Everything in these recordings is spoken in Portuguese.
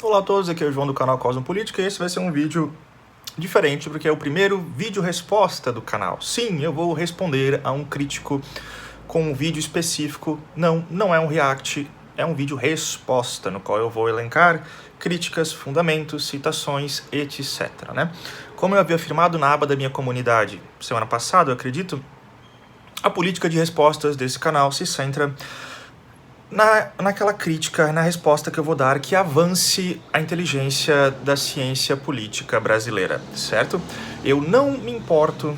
Olá a todos, aqui é o João do canal Cosmopolítica e esse vai ser um vídeo diferente porque é o primeiro vídeo resposta do canal. Sim, eu vou responder a um crítico com um vídeo específico. Não é um react, é um vídeo resposta no qual eu vou elencar críticas, fundamentos, citações, etc. né? Como eu havia afirmado na aba da minha comunidade semana passada, eu acredito, a política de respostas desse canal se centra naquela crítica, na resposta que eu vou dar que avance a inteligência da ciência política brasileira, certo? Eu não me importo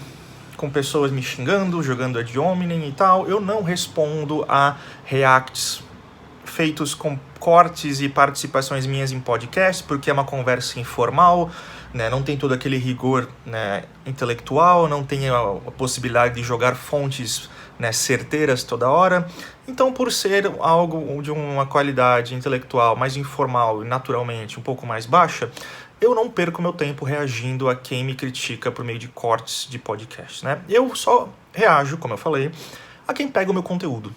com pessoas me xingando, jogando ad hominem e tal, eu não respondo a reacts feitos com cortes e participações minhas em podcast, porque é uma conversa informal, né? Não tem todo aquele rigor, né, intelectual, não tem a possibilidade de jogar fontes, né, certeiras toda hora. Então, por ser algo de uma qualidade intelectual mais informal e naturalmente um pouco mais baixa, eu não perco meu tempo reagindo a quem me critica por meio de cortes de podcast, né? Eu só reajo, como eu falei, a quem pega o meu conteúdo,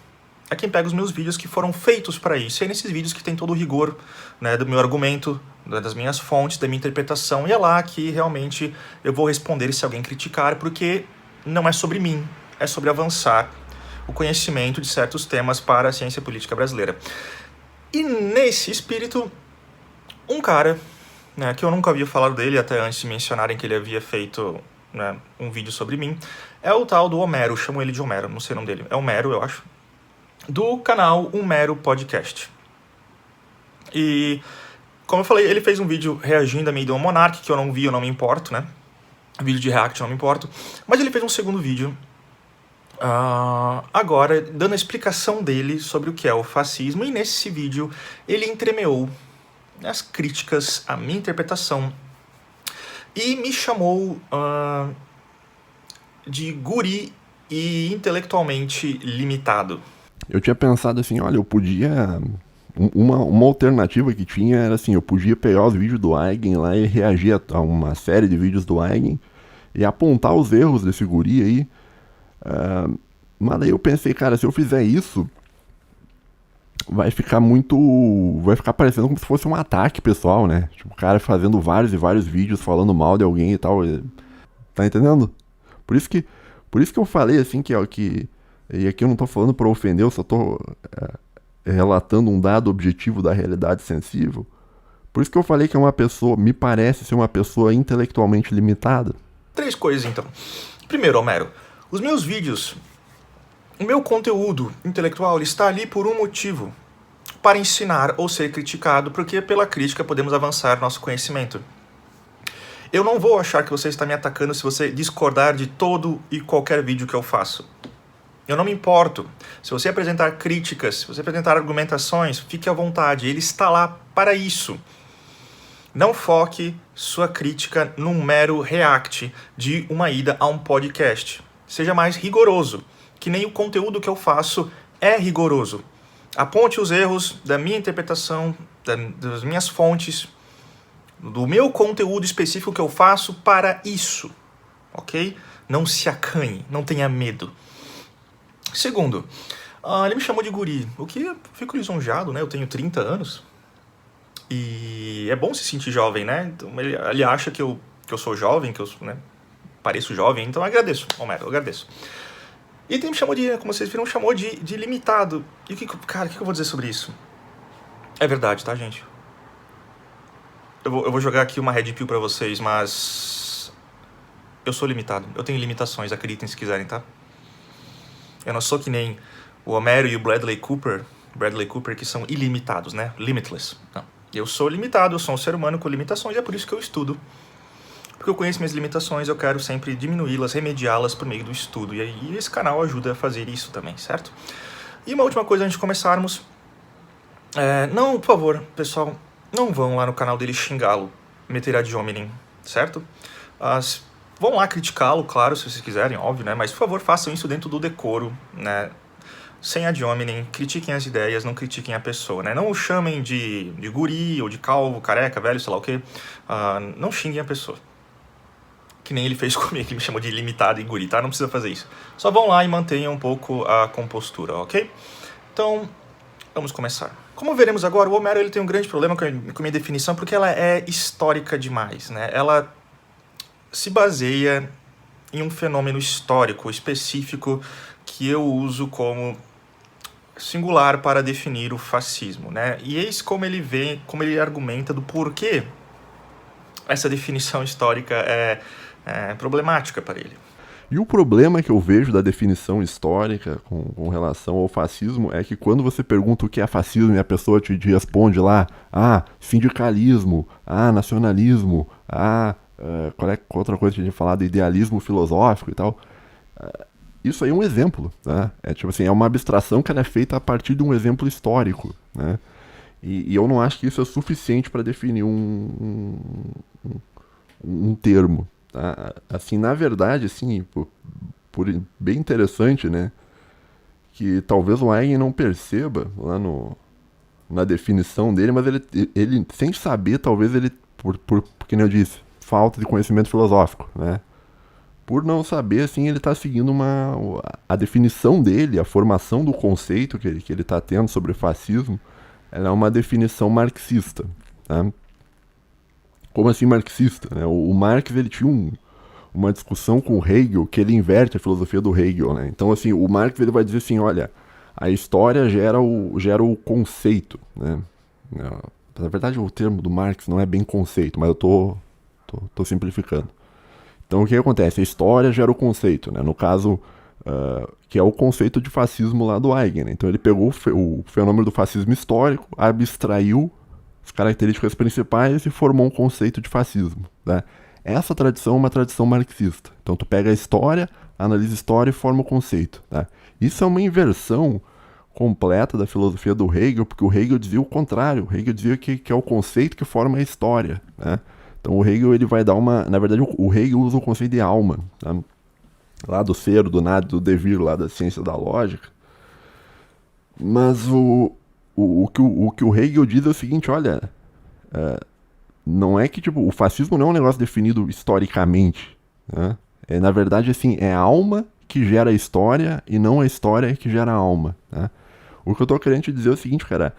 a quem pega os meus vídeos que foram feitos para isso. E é nesses vídeos que tem todo o rigor, né, do meu argumento, das minhas fontes, da minha interpretação, e é lá que realmente eu vou responder se alguém criticar, porque não é sobre mim, é sobre avançar o conhecimento de certos temas para a ciência política brasileira. E nesse espírito, um cara, né, que eu nunca havia falado dele até antes de mencionarem que ele havia feito, né, um vídeo sobre mim, é o tal do Homero, chamo ele de Homero, não sei o nome dele, é Homero, eu acho, do canal Homero Podcast. E, como eu falei, ele fez um vídeo reagindo a minha ideia Monark, que eu não vi, eu não me importo, né? Vídeo de react, eu não me importo. Mas ele fez um segundo vídeo, agora, dando a explicação dele sobre o que é o fascismo. E nesse vídeo, ele entremeou as críticas à minha interpretação e me chamou de guri e intelectualmente limitado. Eu tinha pensado assim, olha, eu podia... Uma alternativa que tinha era assim, eu podia pegar os vídeos do Eigen lá e reagir a uma série de vídeos do Eigen e apontar os erros desse guri aí. Mas daí eu pensei, cara, se eu fizer isso, vai ficar parecendo como se fosse um ataque pessoal, né? Tipo, o cara fazendo vários e vários vídeos falando mal de alguém e tal. Tá entendendo? Por isso que eu falei assim que e aqui eu não tô falando pra ofender, eu só tô relatando um dado objetivo da realidade sensível. Por isso que eu falei que me parece ser uma pessoa intelectualmente limitada. 3 coisas, então. Primeiro, Homero, os meus vídeos, o meu conteúdo intelectual, ele está ali por um motivo. Para ensinar ou ser criticado, porque pela crítica podemos avançar nosso conhecimento. Eu não vou achar que você está me atacando se você discordar de todo e qualquer vídeo que eu faço. Eu não me importo. Se você apresentar críticas, se você apresentar argumentações, fique à vontade. Ele está lá para isso. Não foque sua crítica num mero react de uma ida a um podcast. Seja mais rigoroso, que nem o conteúdo que eu faço é rigoroso. Aponte os erros da minha interpretação, das minhas fontes, do meu conteúdo específico que eu faço para isso, ok? Não se acanhe, não tenha medo. Segundo, ele me chamou de guri, o que eu fico lisonjeado, né? Eu tenho 30 anos e é bom se sentir jovem, né? Então, ele acha que eu sou jovem, que eu, né, pareço jovem, então eu agradeço, Homero, eu agradeço. E ele me chamou de, como vocês viram, chamou de limitado. E cara, o que eu vou dizer sobre isso? É verdade, tá, gente? Eu vou jogar aqui uma red pill pra vocês, mas eu sou limitado. Eu tenho limitações, acreditem se quiserem, tá? Eu não sou que nem o Homero e o Bradley Cooper que são ilimitados, né? Limitless. Não. Eu sou limitado, eu sou um ser humano com limitações, é por isso que eu estudo. Porque eu conheço minhas limitações, eu quero sempre diminuí-las, remediá-las por meio do estudo. E aí esse canal ajuda a fazer isso também, certo? E uma última coisa antes de começarmos. Não, por favor, pessoal, não vão lá no canal dele xingá-lo, meter ad hominem, certo? Vão lá criticá-lo, claro, se vocês quiserem, óbvio, né? Mas, por favor, façam isso dentro do decoro, né? Sem ad hominem, critiquem as ideias, não critiquem a pessoa, né? Não o chamem de guri, ou de calvo, careca, velho, sei lá o quê. Não xinguem a pessoa. Que nem ele fez comigo, que me chamou de limitado e guri, tá? Não precisa fazer isso. Só vão lá e mantenham um pouco a compostura, ok? Então, vamos começar. Como veremos agora, o Homero ele tem um grande problema com a minha definição porque ela é histórica demais, né? Ela se baseia em um fenômeno histórico específico que eu uso como singular para definir o fascismo, né? E eis como ele vem, como ele argumenta do porquê essa definição histórica é problemática para ele. E o problema que eu vejo da definição histórica com relação ao fascismo é que quando você pergunta o que é fascismo e a pessoa te responde lá, sindicalismo, nacionalismo, qual é outra coisa que a gente fala do idealismo filosófico e tal, isso aí é um exemplo, né? É tipo assim, é uma abstração que ela é feita a partir de um exemplo histórico, né? E eu não acho que isso é suficiente para definir um termo. Tá? Assim, na verdade, assim, bem interessante, né? Que talvez o Eigen não perceba lá na definição dele, mas ele sem saber, talvez ele, porque nem eu disse, falta de conhecimento filosófico, né? Por não saber, assim, ele está seguindo a definição dele, a formação do conceito que ele está tendo sobre fascismo, ela é uma definição marxista, tá? Como assim marxista, né? O Marx, ele tinha uma discussão com o Hegel, que ele inverte a filosofia do Hegel, né? Então, assim, o Marx, ele vai dizer assim, olha, a história gera o conceito, né? Na verdade, o termo do Marx não é bem conceito, mas eu tô simplificando. Então, o que acontece? A história gera o conceito, né? No caso, que é o conceito de fascismo lá do Eigen, né? Então, ele pegou o fenômeno do fascismo histórico, abstraiu as características principais e formou um conceito de fascismo, né? Essa tradição é uma tradição marxista. Então, tu pega a história, analisa a história e forma o conceito, tá? Isso é uma inversão completa da filosofia do Hegel, porque o Hegel dizia o contrário. O Hegel dizia que é o conceito que forma a história, né? Então o Hegel, ele vai dar na verdade, o Hegel usa o conceito de alma, tá? Lá do ser, do nada, do devir, lá da ciência da lógica. Mas o que o Hegel diz é o seguinte, olha, não é que, tipo, o fascismo não é um negócio definido historicamente, né? Na verdade, assim, é a alma que gera a história e não a história que gera a alma, né? O que eu tô querendo te dizer é o seguinte, cara,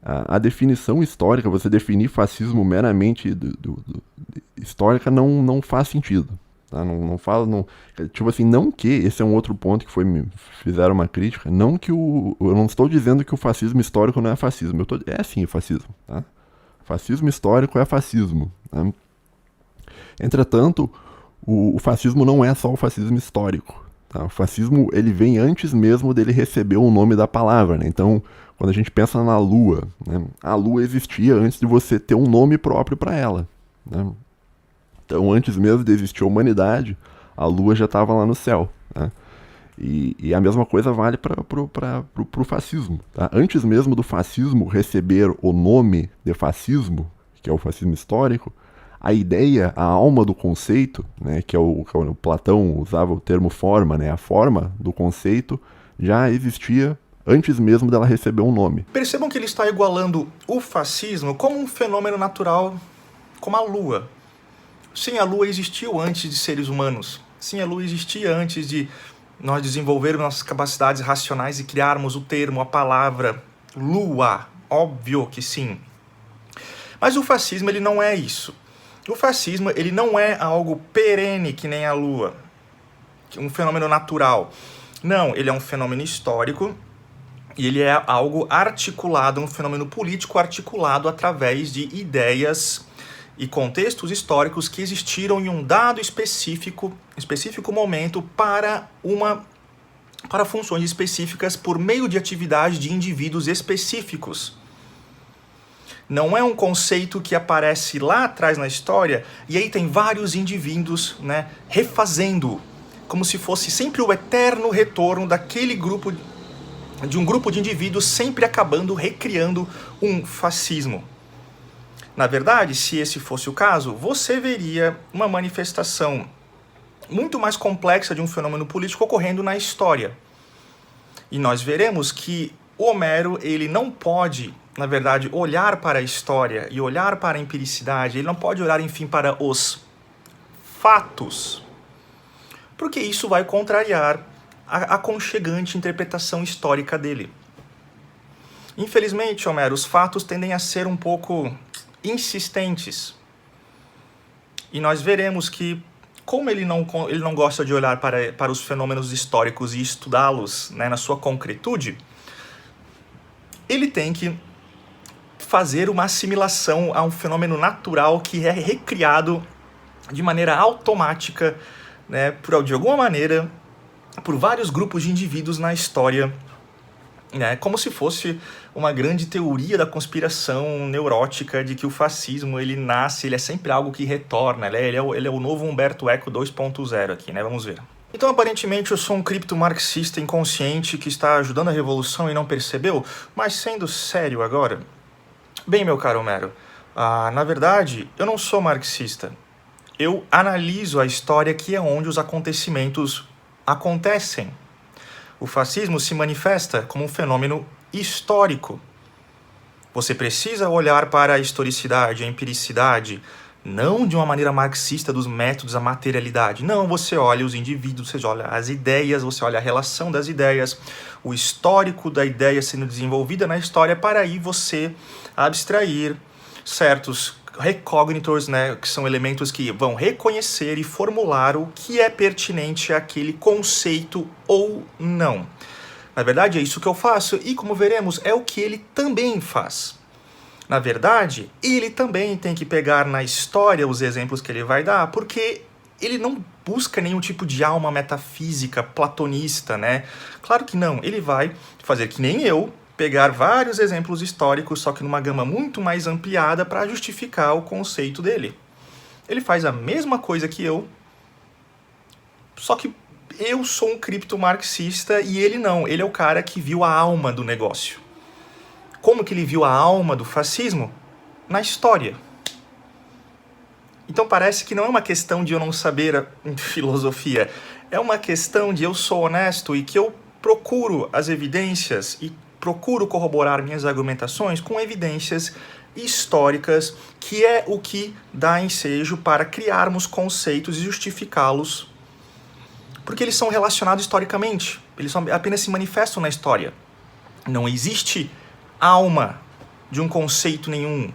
a definição histórica, você definir fascismo meramente histórica não faz sentido, tá? Não fala, tipo assim, não que, esse é um outro ponto que me fizeram uma crítica, não que eu não estou dizendo que o fascismo histórico não é fascismo, é sim fascismo, tá? Fascismo histórico é fascismo, né? Entretanto, o fascismo não é só o fascismo histórico, tá? O fascismo, ele vem antes mesmo dele receber o nome da palavra, né? Então, quando a gente pensa na Lua, né? A Lua existia antes de você ter um nome próprio para ela, né? Então, antes mesmo de existir a humanidade, a Lua já estava lá no céu, né? E a mesma coisa vale para o fascismo, tá? Antes mesmo do fascismo receber o nome de fascismo, que é o fascismo histórico, a ideia, a alma do conceito, né, que o Platão usava o termo forma, né, a forma do conceito já existia antes mesmo dela receber um nome. Percebam que ele está igualando o fascismo como um fenômeno natural, como a Lua. Sim, a Lua existiu antes de seres humanos. Sim, a Lua existia antes de nós desenvolvermos nossas capacidades racionais e criarmos o termo, a palavra Lua. Óbvio que sim. Mas o fascismo, ele não é isso. O fascismo, ele não é algo perene que nem a Lua, um fenômeno natural. Não, ele é um fenômeno histórico e ele é algo articulado, um fenômeno político articulado através de ideias e contextos históricos que existiram em um dado específico momento para funções específicas por meio de atividade de indivíduos específicos. Não é um conceito que aparece lá atrás na história e aí tem vários indivíduos, né, refazendo, como se fosse sempre o eterno retorno daquele grupo, de um grupo de indivíduos sempre acabando recriando um fascismo. Na verdade, se esse fosse o caso, você veria uma manifestação muito mais complexa de um fenômeno político ocorrendo na história. E nós veremos que o Homero, ele não pode, na verdade, olhar para a história e olhar para a empiricidade, ele não pode olhar, enfim, para os fatos, porque isso vai contrariar a aconchegante interpretação histórica dele. Infelizmente, Homero, os fatos tendem a ser um pouco insistentes. E nós veremos que, como ele não gosta de olhar para os fenômenos históricos e estudá-los, né, na sua concretude, ele tem que fazer uma assimilação a um fenômeno natural que é recriado de maneira automática, né, de alguma maneira, por vários grupos de indivíduos na história, né, como se fosse uma grande teoria da conspiração neurótica de que o fascismo, ele é sempre algo que retorna, ele é o novo Humberto Eco 2.0 aqui, né? Vamos ver. Então, aparentemente, eu sou um criptomarxista inconsciente que está ajudando a revolução e não percebeu, mas sendo sério agora... Bem, meu caro Homero, na verdade, eu não sou marxista. Eu analiso a história, que é onde os acontecimentos acontecem. O fascismo se manifesta como um fenômeno histórico. Você precisa olhar para a historicidade, a empiricidade, não de uma maneira marxista dos métodos, a materialidade. Não, você olha os indivíduos, você olha as ideias, você olha a relação das ideias, o histórico da ideia sendo desenvolvida na história, para aí você abstrair certos recognitors, né, que são elementos que vão reconhecer e formular o que é pertinente àquele conceito ou não. Na verdade, é isso que eu faço e, como veremos, é o que ele também faz. Na verdade, ele também tem que pegar na história os exemplos que ele vai dar, porque ele não busca nenhum tipo de alma metafísica platonista, né? Claro que não, ele vai fazer que nem eu, pegar vários exemplos históricos, só que numa gama muito mais ampliada para justificar o conceito dele. Ele faz a mesma coisa que eu, só que eu sou um criptomarxista e ele não. Ele é o cara que viu a alma do negócio. Como que ele viu a alma do fascismo? Na história. Então parece que não é uma questão de eu não saber filosofia. É uma questão de eu sou honesto e que eu procuro as evidências e procuro corroborar minhas argumentações com evidências históricas, que é o que dá ensejo para criarmos conceitos e justificá-los, porque eles são relacionados historicamente, eles apenas se manifestam na história. Não existe alma de um conceito nenhum.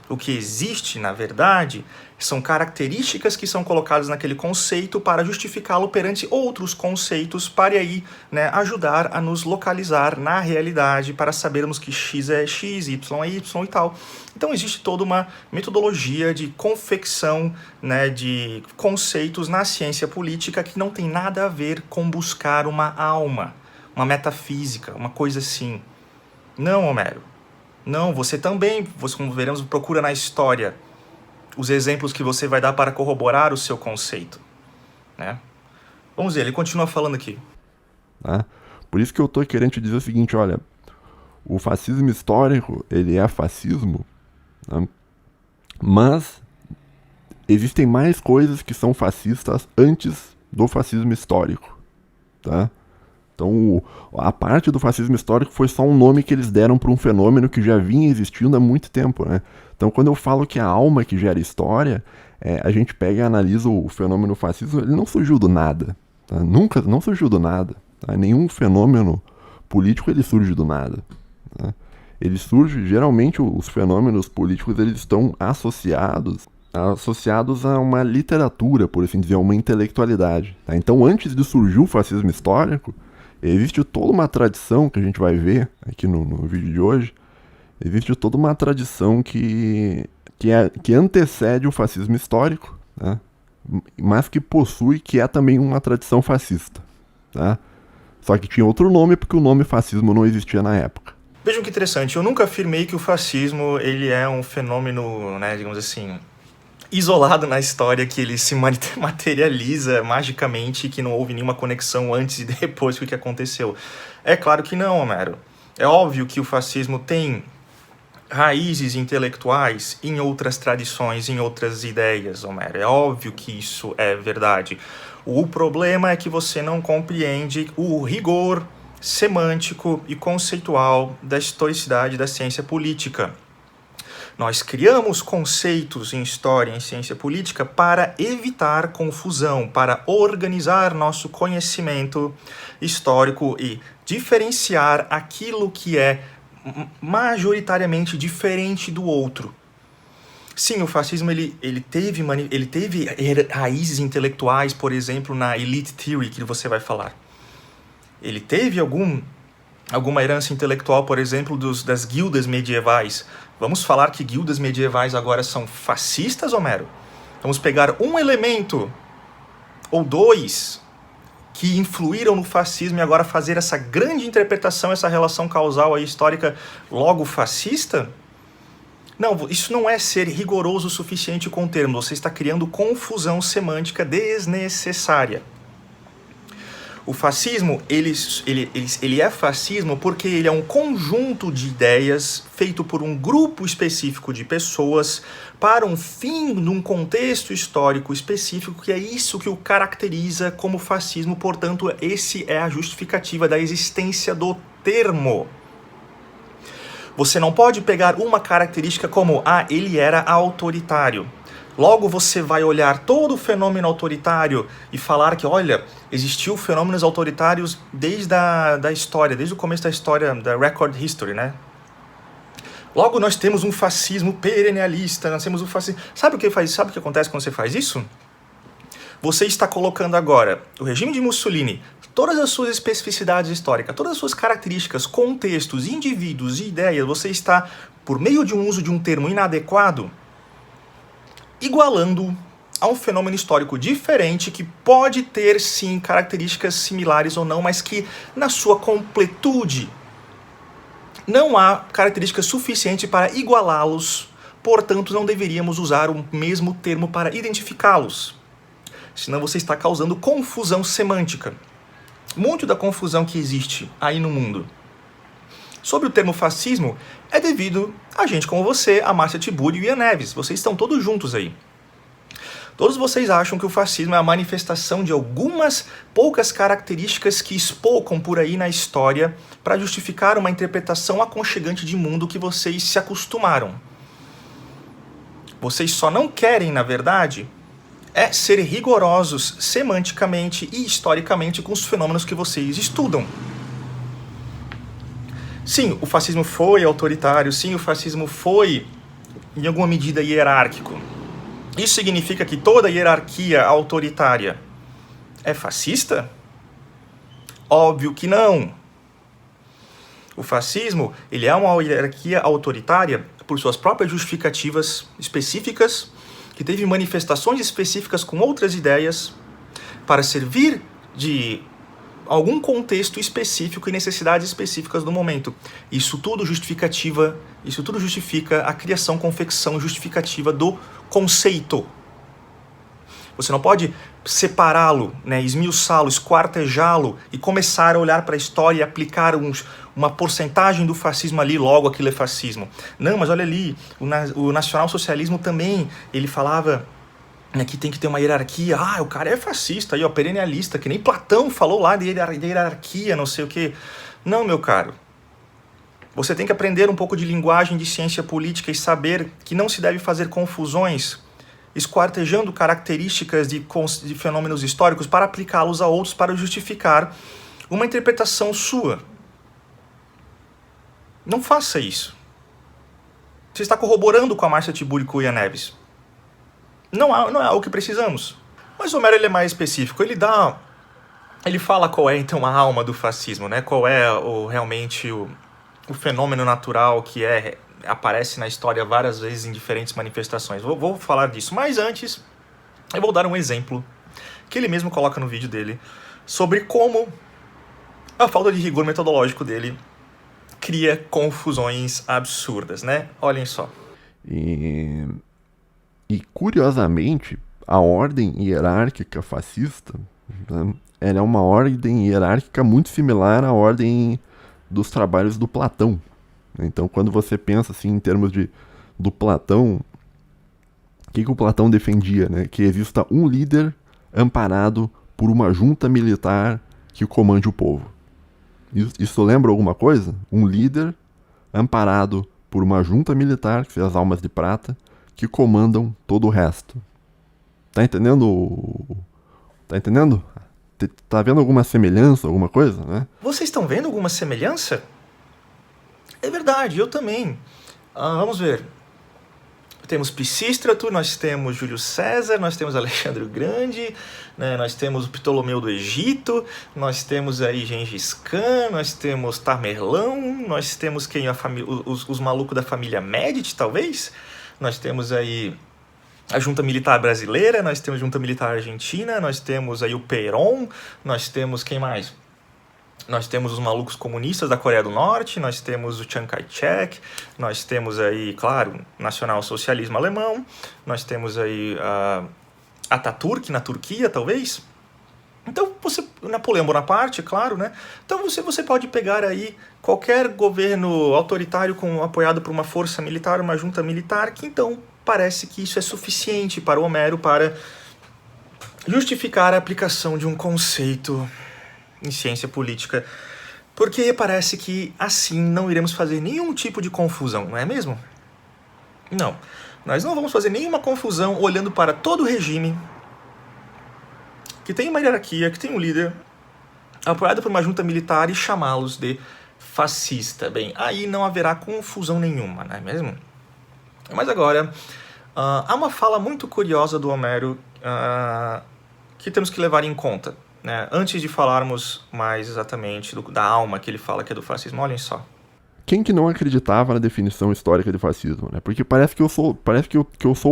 O que existe, na verdade, são características que são colocadas naquele conceito para justificá-lo perante outros conceitos, para aí, né, ajudar a nos localizar na realidade, para sabermos que X é X, Y é Y e tal. Então existe toda uma metodologia de confecção, né, de conceitos na ciência política que não tem nada a ver com buscar uma alma, uma metafísica, uma coisa assim. Não, Homero. Não, você também, como veremos, procura na história os exemplos que você vai dar para corroborar o seu conceito, né? Vamos ver, ele continua falando aqui. Por isso que eu tô querendo te dizer o seguinte, olha, o fascismo histórico, ele é fascismo, né? Mas existem mais coisas que são fascistas antes do fascismo histórico, tá? Então, a parte do fascismo histórico foi só um nome que eles deram para um fenômeno que já vinha existindo há muito tempo, né? Então, quando eu falo que a alma que gera história, a gente pega e analisa o fenômeno fascismo, ele não surgiu do nada, tá? Não surgiu do nada, tá? Nenhum fenômeno político ele surge do nada, tá? Ele surge, geralmente os fenômenos políticos eles estão associados a uma literatura, por assim dizer, a uma intelectualidade, tá? Então, antes de surgir o fascismo histórico, existe toda uma tradição que a gente vai ver aqui no vídeo de hoje, existe toda uma tradição que antecede o fascismo histórico, tá? Mas que possui, que é também uma tradição fascista, tá? Só que tinha outro nome porque o nome fascismo não existia na época. Vejam que interessante, eu nunca afirmei que o fascismo ele é um fenômeno, né, digamos assim, isolado na história, que ele se materializa magicamente e que não houve nenhuma conexão antes e depois do que aconteceu. É claro que não, Homero. É óbvio que o fascismo tem raízes intelectuais em outras tradições, em outras ideias, Homero. É óbvio que isso é verdade. O problema é que você não compreende o rigor semântico e conceitual da historicidade da ciência política. Nós criamos conceitos em história, em ciência política, para evitar confusão, para organizar nosso conhecimento histórico e diferenciar aquilo que é majoritariamente diferente do outro. Sim, o fascismo ele teve raízes intelectuais, por exemplo, na elite theory que você vai falar. Ele teve alguma herança intelectual, por exemplo, das guildas medievais. Vamos falar que guildas medievais agora são fascistas, Homero? Vamos pegar um elemento ou dois que influíram no fascismo e agora fazer essa grande interpretação, essa relação causal aí histórica logo fascista? Não, isso não é ser rigoroso o suficiente com o termo. Você está criando confusão semântica desnecessária. O fascismo, ele é fascismo porque ele é um conjunto de ideias feito por um grupo específico de pessoas para um fim, num contexto histórico específico, que é isso que o caracteriza como fascismo. Portanto, esse é a justificativa da existência do termo. Você não pode pegar uma característica como, ele era autoritário. Logo você vai olhar todo o fenômeno autoritário e falar que, olha, existiu fenômenos autoritários desde a história, desde o começo da história, da record history, né? Logo nós temos um fascismo perennialista, nós temos um fascismo... Sabe o que acontece quando você faz isso? Você está colocando agora o regime de Mussolini, todas as suas especificidades históricas, todas as suas características, contextos, indivíduos e ideias, você está, por meio de um uso de um termo inadequado, igualando a um fenômeno histórico diferente que pode ter, sim, características similares ou não, mas que, na sua completude, não há características suficientes para igualá-los, portanto, não deveríamos usar o mesmo termo para identificá-los. Senão você está causando confusão semântica. Muito da confusão que existe aí no mundo sobre o termo fascismo é devido a gente como você, a Márcia Tiburi e o Ian Neves. Vocês estão todos juntos aí. Todos vocês acham que o fascismo é a manifestação de algumas poucas características que espocam por aí na história para justificar uma interpretação aconchegante de mundo que vocês se acostumaram. Vocês só não querem, na verdade, ser rigorosos semanticamente e historicamente com os fenômenos que vocês estudam. Sim, o fascismo foi autoritário, sim, o fascismo foi, em alguma medida, hierárquico. Isso significa que toda hierarquia autoritária é fascista? Óbvio que não. O fascismo, ele é uma hierarquia autoritária por suas próprias justificativas específicas, que teve manifestações específicas com outras ideias para servir de algum contexto específico e necessidades específicas do momento. Isso tudo justifica a criação, confecção justificativa do conceito. Você não pode separá-lo, esmiuçá-lo, esquartejá-lo e começar a olhar para a história e aplicar uma porcentagem do fascismo ali, logo aquilo é fascismo. Não, mas olha ali, o nacionalsocialismo também, ele falava que tem que ter uma hierarquia. O cara é fascista, aí, perennialista, que nem Platão falou lá de hierarquia, não sei o quê. Não, meu caro. Você tem que aprender um pouco de linguagem de ciência política e saber que não se deve fazer confusões esquartejando características de fenômenos históricos para aplicá-los a outros para justificar uma interpretação sua. Não faça isso. Você está corroborando com a Márcia Tiburi e com o Ian Neves. Não é o que precisamos. Mas o Homero ele é mais específico. Ele fala qual é então a alma do fascismo, né? Qual é realmente o fenômeno natural que aparece na história várias vezes em diferentes manifestações. Vou falar disso. Mas antes, eu vou dar um exemplo que ele mesmo coloca no vídeo dele sobre como a falta de rigor metodológico dele cria confusões absurdas, né? Olhem só. E curiosamente, a ordem hierárquica fascista, né, ela é uma ordem hierárquica muito similar à ordem dos trabalhos do Platão. Então, quando você pensa assim, em termos do Platão, o que o Platão defendia? Né? Que exista um líder amparado por uma junta militar que comande o povo. Isso lembra alguma coisa? Um líder amparado por uma junta militar, que são as almas de prata, que comandam todo o resto. Tá entendendo? Tá entendendo? Tá vendo alguma semelhança, alguma coisa, né? Vocês estão vendo alguma semelhança? É verdade, eu também. Vamos ver. Temos Pisístrato, nós temos Júlio César, nós temos Alexandre o Grande, né, nós temos o Ptolomeu do Egito, nós temos aí Gengis Khan, nós temos Tamerlão, nós temos quem os malucos da família Médici, talvez. Nós temos aí a junta militar brasileira, nós temos a junta militar argentina, nós temos aí o Perón, nós temos quem mais? Nós temos os malucos comunistas da Coreia do Norte, nós temos o Chiang Kai-shek, nós temos aí, claro, nacional-socialismo alemão, nós temos aí Atatürk na Turquia, talvez. Então, Napoleão Bonaparte, claro, né? Então você pode pegar aí qualquer governo autoritário apoiado por uma força militar, uma junta militar, que então parece que isso é suficiente para o Homero para justificar a aplicação de um conceito em ciência política, porque parece que assim não iremos fazer nenhum tipo de confusão, não é mesmo? Não, nós não vamos fazer nenhuma confusão olhando para todo o regime que tem uma hierarquia, que tem um líder, apoiado por uma junta militar e chamá-los de fascista. Bem, aí não haverá confusão nenhuma, não é mesmo? Mas agora, há uma fala muito curiosa do Homero que temos que levar em conta, né? Antes de falarmos mais exatamente da alma que ele fala que é do fascismo, olhem só. Quem que não acreditava na definição histórica de fascismo, né? Porque parece que eu sou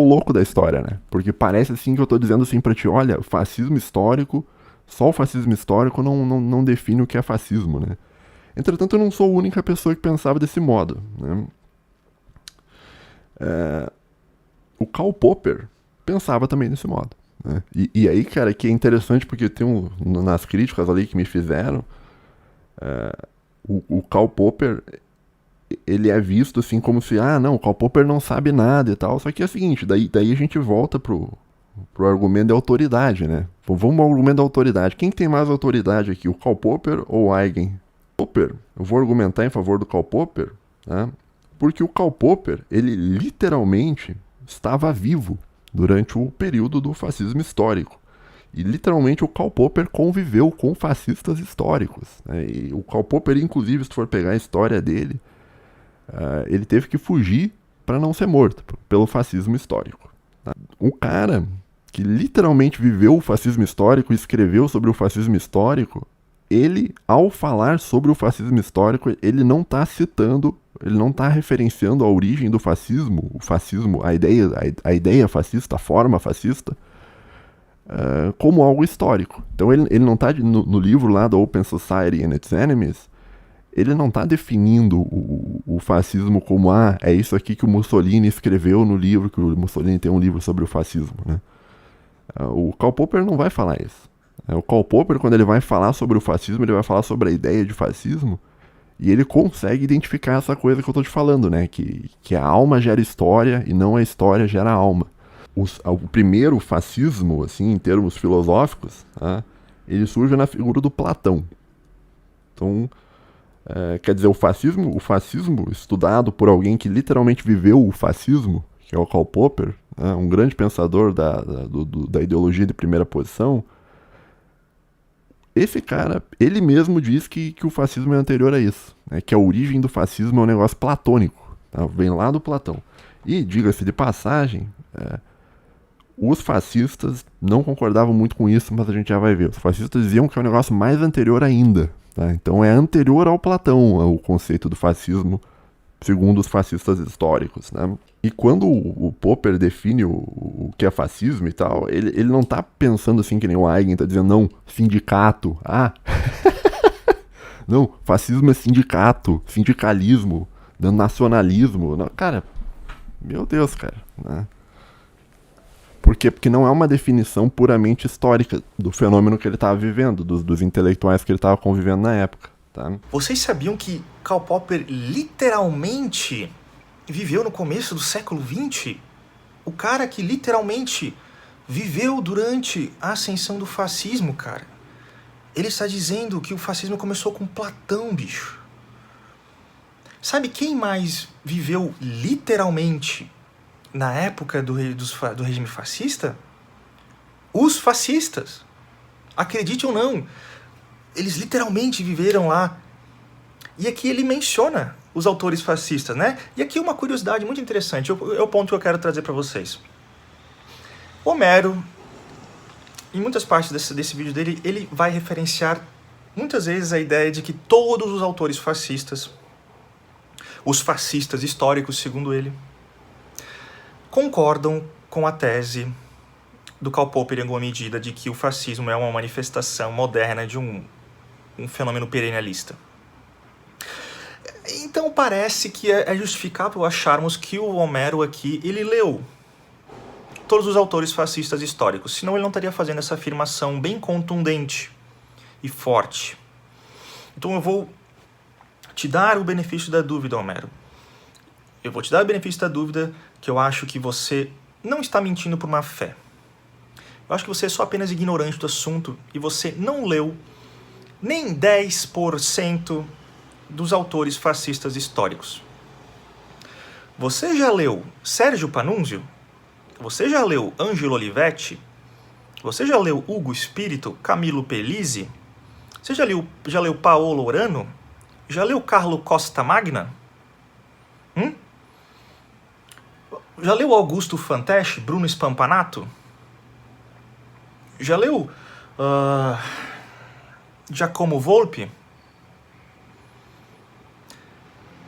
o louco da história, né? Porque parece assim que eu tô dizendo assim pra ti, olha, fascismo histórico, só o fascismo histórico não define o que é fascismo, né? Entretanto, eu não sou a única pessoa que pensava desse modo, né? O Karl Popper pensava também desse modo, né? E aí, cara, que é interessante porque tem nas críticas ali que me fizeram, o Karl Popper, ele é visto assim como se, não, o Karl Popper não sabe nada e tal, só que é o seguinte, daí a gente volta pro argumento de autoridade, né? Vamos ao argumento da autoridade. Quem tem mais autoridade aqui, o Karl Popper ou o Huygens? Popper, eu vou argumentar em favor do Karl Popper, né? Porque o Karl Popper, ele literalmente estava vivo durante o período do fascismo histórico. E literalmente o Karl Popper conviveu com fascistas históricos, né? E o Karl Popper, inclusive, se tu for pegar a história dele, ele teve que fugir para não ser morto pelo fascismo histórico. Tá? Um cara que literalmente viveu o fascismo histórico e escreveu sobre o fascismo histórico, ele, ao falar sobre o fascismo histórico, ele não está citando, ele não está referenciando a origem do fascismo, a ideia fascista, a forma fascista, como algo histórico. Então ele não está, no livro lá da Open Society and Its Enemies, ele não está definindo o fascismo como, é isso aqui que o Mussolini escreveu no livro, que o Mussolini tem um livro sobre o fascismo, né? O Karl Popper não vai falar isso. O Karl Popper, quando ele vai falar sobre o fascismo, ele vai falar sobre a ideia de fascismo, e ele consegue identificar essa coisa que eu estou te falando, né? Que a alma gera história e não a história gera alma. O primeiro fascismo, assim, em termos filosóficos, tá? Ele surge na figura do Platão. Então, quer dizer, o fascismo estudado por alguém que literalmente viveu o fascismo, que é o Karl Popper, né? Um grande pensador da ideologia de primeira posição. Esse cara, ele mesmo diz que o fascismo é anterior a isso, né? Que a origem do fascismo é um negócio platônico, tá? Vem lá do Platão. E, diga-se de passagem, os fascistas não concordavam muito com isso, mas a gente já vai ver. Os fascistas diziam que é um negócio mais anterior ainda, tá? Então é anterior ao Platão o conceito do fascismo, segundo os fascistas históricos, né? E quando o Popper define o que é fascismo e tal, ele não tá pensando assim que nem o Huygens tá dizendo, não, sindicato, não, fascismo é sindicato, sindicalismo, nacionalismo, não, cara, meu Deus, cara, né? Por quê? Porque não é uma definição puramente histórica do fenômeno que ele estava vivendo, dos intelectuais que ele estava convivendo na época, tá? Vocês sabiam que Karl Popper literalmente viveu no começo do século XX? O cara que literalmente viveu durante a ascensão do fascismo, cara. Ele está dizendo que o fascismo começou com Platão, bicho. Sabe quem mais viveu literalmente na época do regime fascista? Os fascistas. Acredite ou não, eles literalmente viveram lá. E aqui ele menciona os autores fascistas, né? E aqui uma curiosidade muito interessante, é o ponto que eu quero trazer para vocês. Homero, em muitas partes desse vídeo dele, ele vai referenciar muitas vezes a ideia de que todos os autores fascistas, os fascistas históricos, segundo ele, concordam com a tese do Karl Popper em alguma medida de que o fascismo é uma manifestação moderna de um fenômeno perennialista. Então parece que é justificável acharmos que o Homero aqui, ele leu todos os autores fascistas históricos, senão ele não estaria fazendo essa afirmação bem contundente e forte. Então eu vou te dar o benefício da dúvida, Homero. Eu vou te dar o benefício da dúvida que eu acho que você não está mentindo por má fé. Eu acho que você é só apenas ignorante do assunto e você não leu nem 10% dos autores fascistas históricos. Você já leu Sérgio Panunzio? Você já leu Angelo Olivetti? Você já leu Ugo Espírito, Camilo Pellisi? Você já leu Paolo Orano? Já leu Carlo Costa Magna? Já leu Augusto Fanteschi, Bruno Spampanato? Já leu Giacomo Volpi?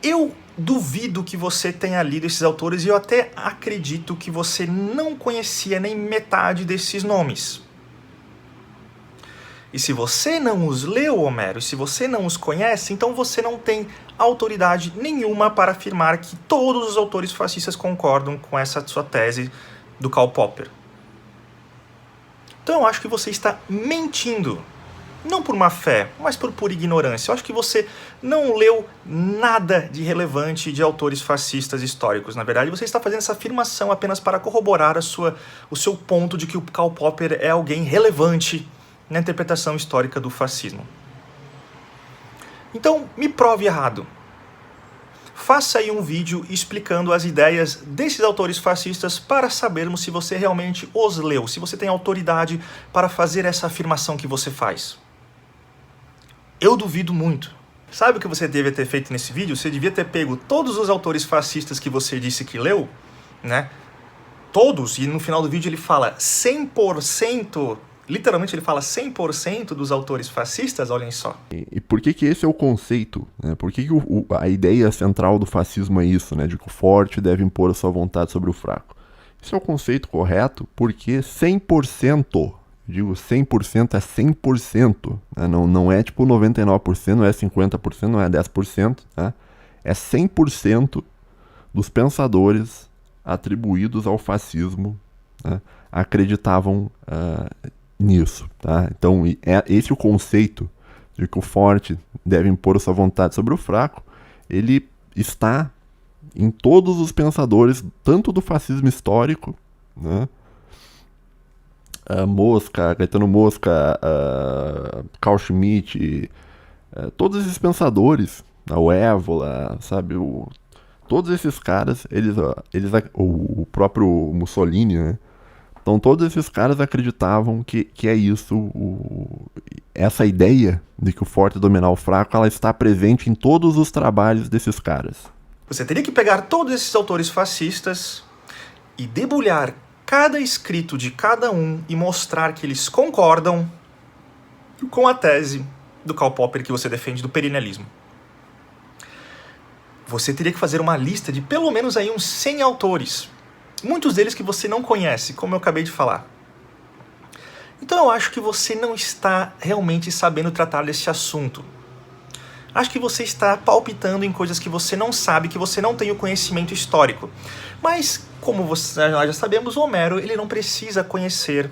Eu duvido que você tenha lido esses autores e eu até acredito que você não conhecia nem metade desses nomes. E se você não os leu, Homero, e se você não os conhece, então você não tem autoridade nenhuma para afirmar que todos os autores fascistas concordam com essa sua tese do Karl Popper. Então eu acho que você está mentindo. Não por má fé, mas por pura ignorância. Eu acho que você não leu nada de relevante de autores fascistas históricos. Na verdade, você está fazendo essa afirmação apenas para corroborar o seu ponto de que o Karl Popper é alguém relevante na interpretação histórica do fascismo. Então, me prove errado. Faça aí um vídeo explicando as ideias desses autores fascistas para sabermos se você realmente os leu, se você tem autoridade para fazer essa afirmação que você faz. Eu duvido muito. Sabe o que você devia ter feito nesse vídeo? Você devia ter pego todos os autores fascistas que você disse que leu, né? Todos, e no final do vídeo ele fala 100%, literalmente ele fala 100% dos autores fascistas, olhem só. E por que esse é o conceito? Né? Por que a ideia central do fascismo é isso, né? De que o forte deve impor a sua vontade sobre o fraco? Isso é o conceito correto porque 100%, digo 100% é 100%, né? Não é tipo 99%, não é 50%, não é 10%, né? É 100% dos pensadores atribuídos ao fascismo, né? Acreditavam nisso, tá? Então, esse é o conceito de que o forte deve impor sua vontade sobre o fraco, ele está em todos os pensadores, tanto do fascismo histórico, né? Mosca, Gaetano Mosca, Carl Schmitt, todos esses pensadores, o Évola, sabe, todos esses caras, o próprio Mussolini, né? Então todos esses caras acreditavam que é isso, essa ideia de que o forte dominar o fraco, ela está presente em todos os trabalhos desses caras. Você teria que pegar todos esses autores fascistas e debulhar cada escrito de cada um e mostrar que eles concordam com a tese do Karl Popper que você defende do perennialismo. Você teria que fazer uma lista de pelo menos aí uns 100 autores. Muitos deles que você não conhece, como eu acabei de falar. Então eu acho que você não está realmente sabendo tratar desse assunto. Acho que você está palpitando em coisas que você não sabe, que você não tem o conhecimento histórico. Mas, como nós já sabemos, o Homero ele não precisa conhecer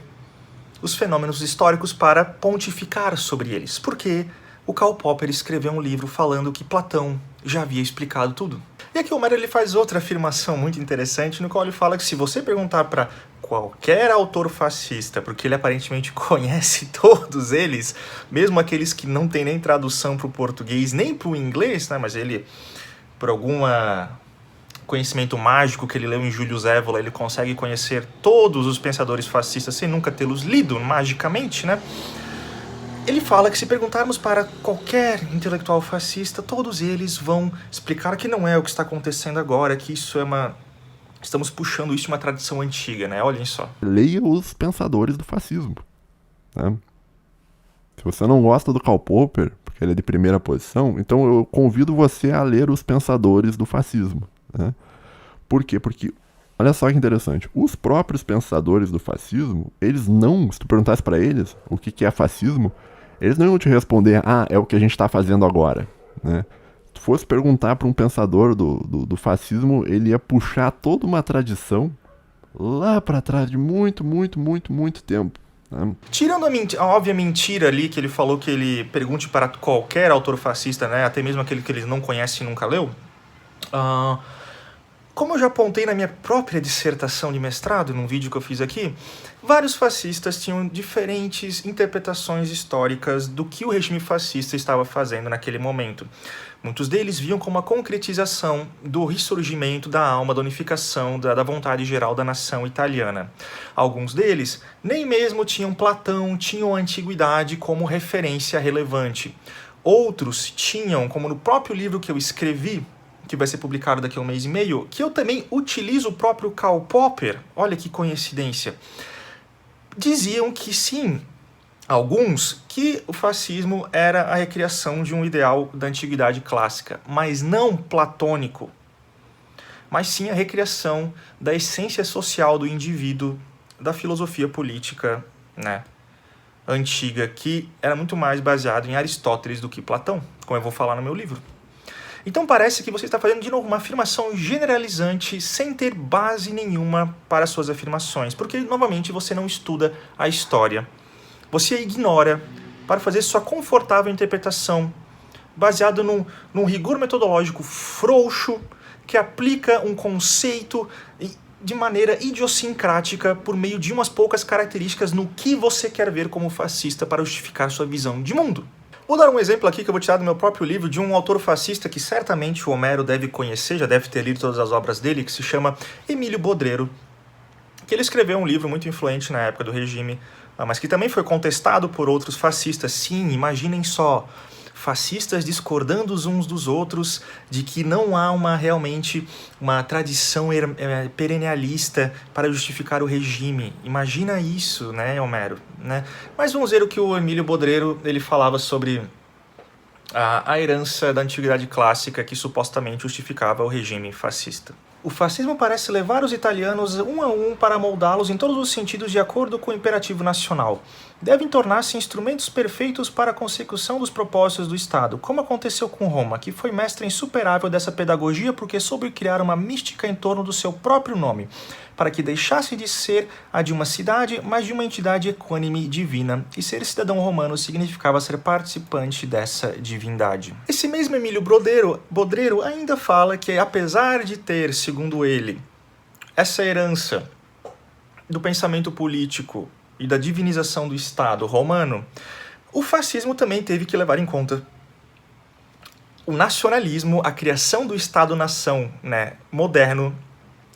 os fenômenos históricos para pontificar sobre eles. Porque o Karl Popper escreveu um livro falando que Platão já havia explicado tudo. E aqui o Homero ele faz outra afirmação muito interessante, no qual ele fala que se você perguntar para qualquer autor fascista, porque ele aparentemente conhece todos eles, mesmo aqueles que não tem nem tradução para o português, nem para o inglês, né? Mas ele, por algum conhecimento mágico que ele leu em Julius Evola, ele consegue conhecer todos os pensadores fascistas sem nunca tê-los lido magicamente, né? Ele fala que se perguntarmos para qualquer intelectual fascista, todos eles vão explicar que não é o que está acontecendo agora, que isso é uma... Estamos puxando isso de uma tradição antiga, né? Olhem só. Leia os pensadores do fascismo. Né? Se você não gosta do Karl Popper, porque ele é de primeira posição, então eu convido você a ler os pensadores do fascismo. Né? Por quê? Porque, olha só que interessante, os próprios pensadores do fascismo, eles não, se tu perguntasse para eles o que é fascismo, eles não iam te responder, é o que a gente está fazendo agora. Né? Se tu fosse perguntar para um pensador do fascismo, ele ia puxar toda uma tradição lá para trás de muito, muito, muito, muito tempo. Tirando a óbvia mentira ali que ele falou que ele pergunte para qualquer autor fascista, né, até mesmo aquele que ele não conhece e nunca leu, como eu já apontei na minha própria dissertação de mestrado, num vídeo que eu fiz aqui, vários fascistas tinham diferentes interpretações históricas do que o regime fascista estava fazendo naquele momento. Muitos deles viam como a concretização do ressurgimento da alma, da unificação, da vontade geral da nação italiana. Alguns deles nem mesmo tinham Platão, tinham a antiguidade como referência relevante. Outros tinham, como no próprio livro que eu escrevi, que vai ser publicado daqui a 1 mês e meio, que eu também utilizo o próprio Karl Popper, olha que coincidência, diziam que sim, alguns, que o fascismo era a recriação de um ideal da antiguidade clássica, mas não platônico, mas sim a recriação da essência social do indivíduo, da filosofia política, né, antiga, que era muito mais baseado em Aristóteles do que Platão, como eu vou falar no meu livro. Então parece que você está fazendo de novo uma afirmação generalizante sem ter base nenhuma para suas afirmações, porque novamente você não estuda a história. Você ignora para fazer sua confortável interpretação, baseado num rigor metodológico frouxo, que aplica um conceito de maneira idiosincrática por meio de umas poucas características no que você quer ver como fascista para justificar sua visão de mundo. Vou dar um exemplo aqui que eu vou tirar do meu próprio livro de um autor fascista que certamente o Homero deve conhecer, já deve ter lido todas as obras dele, que se chama Emílio Bodrero, que ele escreveu um livro muito influente na época do regime, mas que também foi contestado por outros fascistas. Sim, imaginem só, fascistas discordando uns dos outros de que não há realmente uma tradição perennialista para justificar o regime. Imagina isso, né, Homero? Né? Mas vamos ver o que o Emílio Bodrero ele falava sobre a herança da antiguidade clássica que supostamente justificava o regime fascista. O fascismo parece levar os italianos um a um para moldá-los em todos os sentidos de acordo com o imperativo nacional. Devem tornar-se instrumentos perfeitos para a consecução dos propósitos do Estado, como aconteceu com Roma, que foi mestre insuperável dessa pedagogia porque soube criar uma mística em torno do seu próprio nome, para que deixasse de ser a de uma cidade, mas de uma entidade equânime divina, e ser cidadão romano significava ser participante dessa divindade. Esse mesmo Emílio Bodrero ainda fala que, apesar de ter, segundo ele, essa herança do pensamento político e da divinização do Estado romano, o fascismo também teve que levar em conta o nacionalismo, a criação do Estado-nação, né, moderno,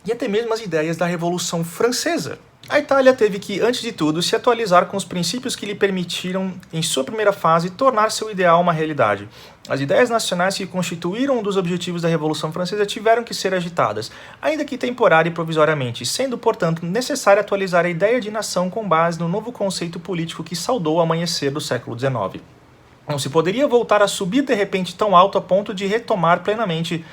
e até mesmo as ideias da Revolução Francesa. A Itália teve que, antes de tudo, se atualizar com os princípios que lhe permitiram, em sua primeira fase, tornar seu ideal uma realidade. As ideias nacionais que constituíram um dos objetivos da Revolução Francesa tiveram que ser agitadas, ainda que temporária e provisoriamente, sendo, portanto, necessário atualizar a ideia de nação com base no novo conceito político que saudou o amanhecer do século XIX. Não se poderia voltar a subir de repente tão alto a ponto de retomar plenamente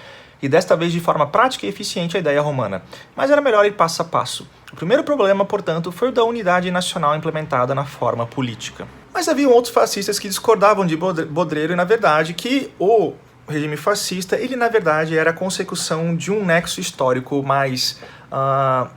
e desta vez de forma prática e eficiente a ideia romana, mas era melhor ir passo a passo. O primeiro problema, portanto, foi o da unidade nacional implementada na forma política. Mas haviam outros fascistas que discordavam de Bodrero e, na verdade, que o regime fascista, ele, na verdade, era a consecução de um nexo histórico mais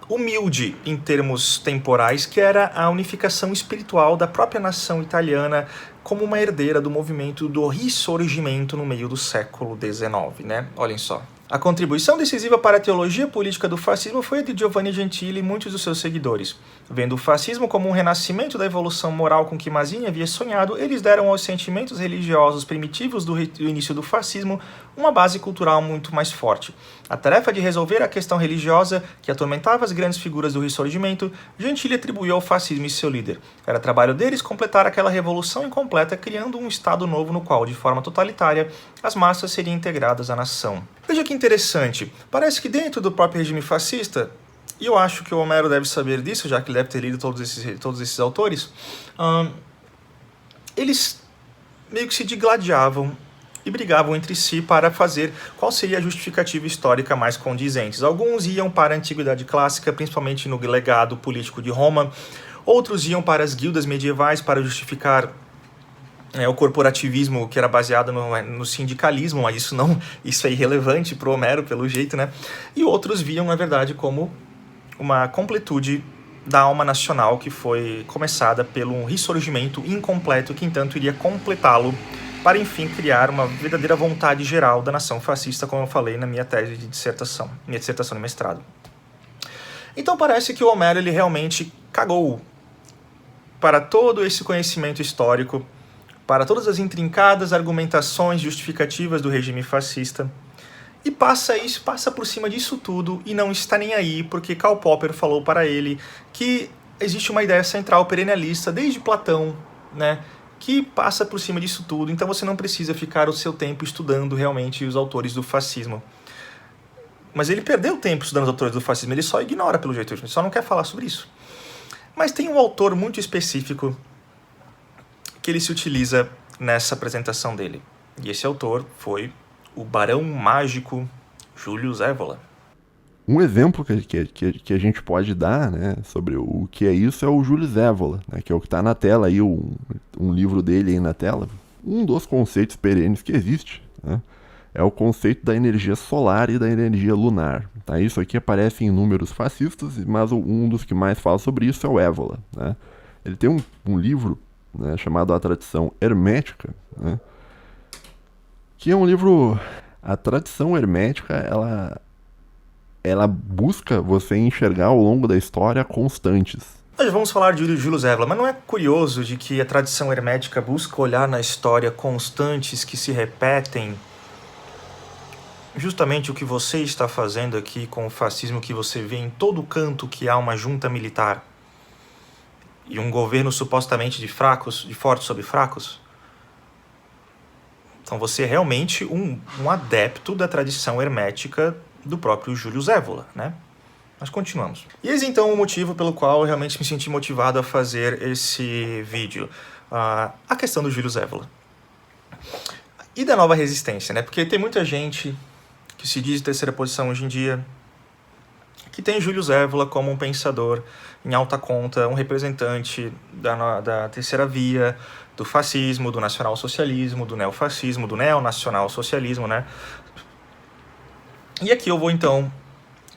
humilde em termos temporais, que era a unificação espiritual da própria nação italiana como uma herdeira do movimento do ressurgimento no meio do século XIX, né? Olhem só. A contribuição decisiva para a teologia política do fascismo foi a de Giovanni Gentili e muitos dos seus seguidores. Vendo o fascismo como um renascimento da evolução moral com que Mazzini havia sonhado, eles deram aos sentimentos religiosos primitivos do início do fascismo uma base cultural muito mais forte. A tarefa de resolver a questão religiosa que atormentava as grandes figuras do Ressurgimento, Gentili atribuiu ao fascismo e seu líder. Era trabalho deles completar aquela revolução incompleta, criando um Estado novo no qual, de forma totalitária, as massas seriam integradas à nação. Veja que interessante, parece que dentro do próprio regime fascista, e eu acho que o Homero deve saber disso, já que ele deve ter lido todos esses autores, eles meio que se digladiavam e brigavam entre si para fazer qual seria a justificativa histórica mais condizente. Alguns iam para a Antiguidade Clássica, principalmente no legado político de Roma, outros iam para as guildas medievais para justificar o corporativismo que era baseado no sindicalismo, mas isso é irrelevante para o Homero, pelo jeito, né? E outros viam, na verdade, como uma completude da alma nacional que foi começada pelo ressurgimento incompleto que, entanto, iria completá-lo para, enfim, criar uma verdadeira vontade geral da nação fascista, como eu falei na minha tese de dissertação, minha dissertação de mestrado. Então parece que o Homero ele realmente cagou para todo esse conhecimento histórico, para todas as intrincadas argumentações justificativas do regime fascista, e passa por cima disso tudo e não está nem aí, porque Karl Popper falou para ele que existe uma ideia central perennialista desde Platão, né, que passa por cima disso tudo, então você não precisa ficar o seu tempo estudando realmente os autores do fascismo. Mas ele perdeu tempo estudando os autores do fascismo, ele só ignora pelo jeito, ele só não quer falar sobre isso. Mas tem um autor muito específico que ele se utiliza nessa apresentação dele. E esse autor foi o Barão Mágico Julius Evola. Um exemplo que a gente pode dar, né, sobre o que é isso é o Julius Evola, né, que é o que está na tela aí, um livro dele aí na tela. Um dos conceitos perenes que existe, né, é o conceito da energia solar e da energia lunar. Tá? Isso aqui aparece em números fascistas, mas um dos que mais fala sobre isso é o Evola. Né? Ele tem um livro, né, chamado A Tradição Hermética, né, que é um livro... A tradição hermética, ela busca você enxergar ao longo da história constantes. Nós vamos falar de Julius Evola, mas não é curioso de que a tradição hermética busca olhar na história constantes que se repetem? Justamente o que você está fazendo aqui com o fascismo que você vê em todo canto, que há uma junta militar e um governo supostamente de fortes sobre fracos. Então você é realmente um adepto da tradição hermética do próprio Julius Evola, né? Mas continuamos. E eis então o motivo pelo qual eu realmente me senti motivado a fazer esse vídeo. A questão do Julius Evola. E da nova resistência, né? Porque tem muita gente que se diz de terceira posição hoje em dia, que tem Julius Evola como um pensador em alta conta, um representante da terceira via, do fascismo, do nacionalsocialismo, do neofascismo, do neonacionalsocialismo, né? E aqui eu vou, então,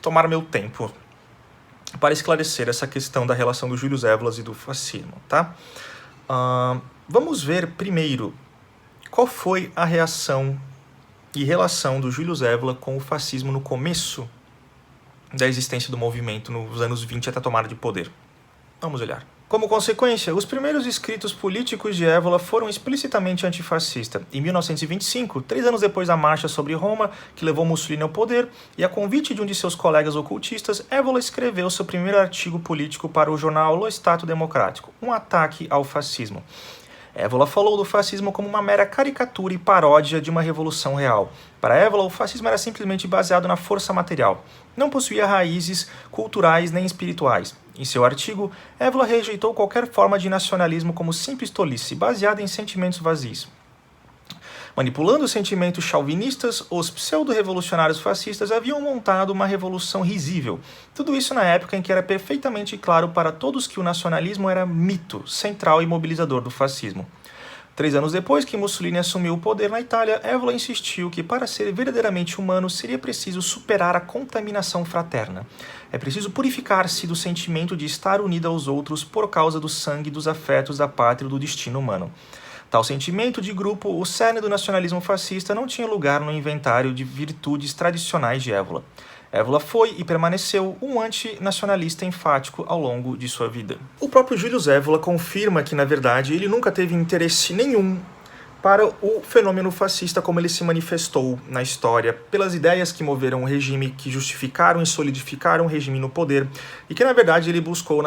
tomar meu tempo para esclarecer essa questão da relação do Julius Evola e do fascismo, tá? Vamos ver primeiro qual foi a reação e relação do Julius Evola com o fascismo no começo da existência do movimento, nos anos 20 até a tomada de poder. Vamos olhar. Como consequência, os primeiros escritos políticos de Evola foram explicitamente antifascistas. Em 1925, 3 anos depois da marcha sobre Roma, que levou Mussolini ao poder, e a convite de um de seus colegas ocultistas, Evola escreveu seu primeiro artigo político para o jornal Lo Stato Democrático, um ataque ao fascismo. Evola falou do fascismo como uma mera caricatura e paródia de uma revolução real. Para Evola, o fascismo era simplesmente baseado na força material. Não possuía raízes culturais nem espirituais. Em seu artigo, Evola rejeitou qualquer forma de nacionalismo como simples tolice, baseada em sentimentos vazios. Manipulando os sentimentos chauvinistas, os pseudo-revolucionários fascistas haviam montado uma revolução risível. Tudo isso na época em que era perfeitamente claro para todos que o nacionalismo era mito, central e mobilizador do fascismo. 3 anos depois que Mussolini assumiu o poder na Itália, Evola insistiu que para ser verdadeiramente humano seria preciso superar a contaminação fraterna. É preciso purificar-se do sentimento de estar unido aos outros por causa do sangue, dos afetos, da pátria e do destino humano. Tal sentimento de grupo, o cerne do nacionalismo fascista, não tinha lugar no inventário de virtudes tradicionais de Evola. Evola foi e permaneceu um antinacionalista enfático ao longo de sua vida. O próprio Julius Evola confirma que, na verdade, ele nunca teve interesse nenhum para o fenômeno fascista como ele se manifestou na história, pelas ideias que moveram o regime, que justificaram e solidificaram o regime no poder, e que, na verdade, ele buscou,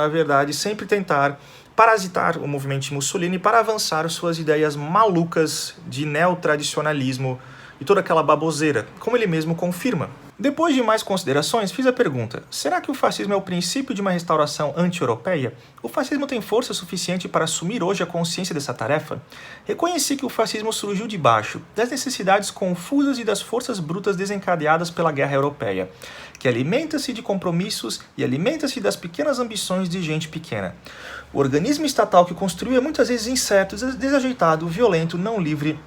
sempre tentar parasitar o movimento Mussolini para avançar suas ideias malucas de neotradicionalismo e toda aquela baboseira, como ele mesmo confirma. Depois de mais considerações, fiz a pergunta: será que o fascismo é o princípio de uma restauração anti-europeia? O fascismo tem força suficiente para assumir hoje a consciência dessa tarefa? Reconheci que o fascismo surgiu de baixo, das necessidades confusas e das forças brutas desencadeadas pela guerra europeia, que alimenta-se de compromissos e alimenta-se das pequenas ambições de gente pequena. O organismo estatal que construiu é muitas vezes incerto, desajeitado, violento, não livre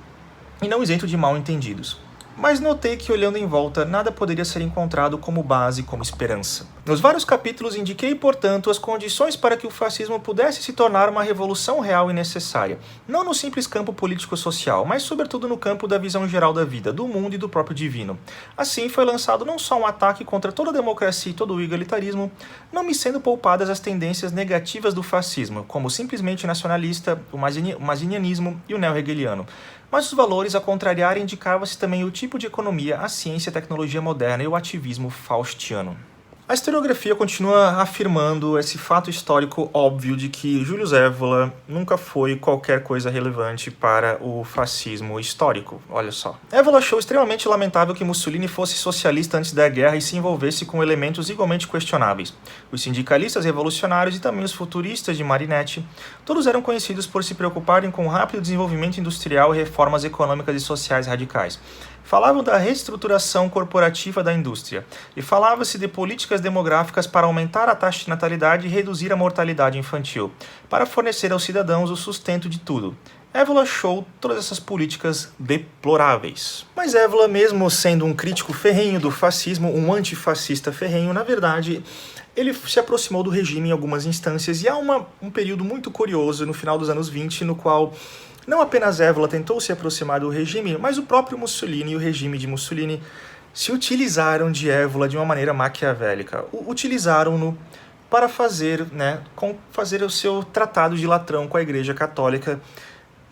e não isento de mal-entendidos. Mas notei que, olhando em volta, nada poderia ser encontrado como base, como esperança. Nos vários capítulos indiquei, portanto, as condições para que o fascismo pudesse se tornar uma revolução real e necessária, não no simples campo político-social, mas sobretudo no campo da visão geral da vida, do mundo e do próprio divino. Assim, foi lançado não só um ataque contra toda a democracia e todo o igualitarismo, não me sendo poupadas as tendências negativas do fascismo, como o simplesmente nacionalista, o mazinianismo e o neo-hegeliano, mas os valores a contrariar indicava-se também o tipo de economia, a ciência, a tecnologia moderna e o ativismo faustiano. A historiografia continua afirmando esse fato histórico óbvio de que Julius Evola nunca foi qualquer coisa relevante para o fascismo histórico. Olha só. Evola achou extremamente lamentável que Mussolini fosse socialista antes da guerra e se envolvesse com elementos igualmente questionáveis. Os sindicalistas revolucionários e também os futuristas de Marinetti, todos eram conhecidos por se preocuparem com o rápido desenvolvimento industrial e reformas econômicas e sociais radicais. Falavam da reestruturação corporativa da indústria, e falava-se de políticas demográficas para aumentar a taxa de natalidade e reduzir a mortalidade infantil, para fornecer aos cidadãos o sustento de tudo. Evola achou todas essas políticas deploráveis. Mas Evola, mesmo sendo um crítico ferrenho do fascismo, um antifascista ferrenho, na verdade, ele se aproximou do regime em algumas instâncias, e há um período muito curioso no final dos anos 20, no qual não apenas Evola tentou se aproximar do regime, mas o próprio Mussolini e o regime de Mussolini se utilizaram de Evola de uma maneira maquiavélica. Utilizaram-no para fazer o seu tratado de latrão com a Igreja Católica.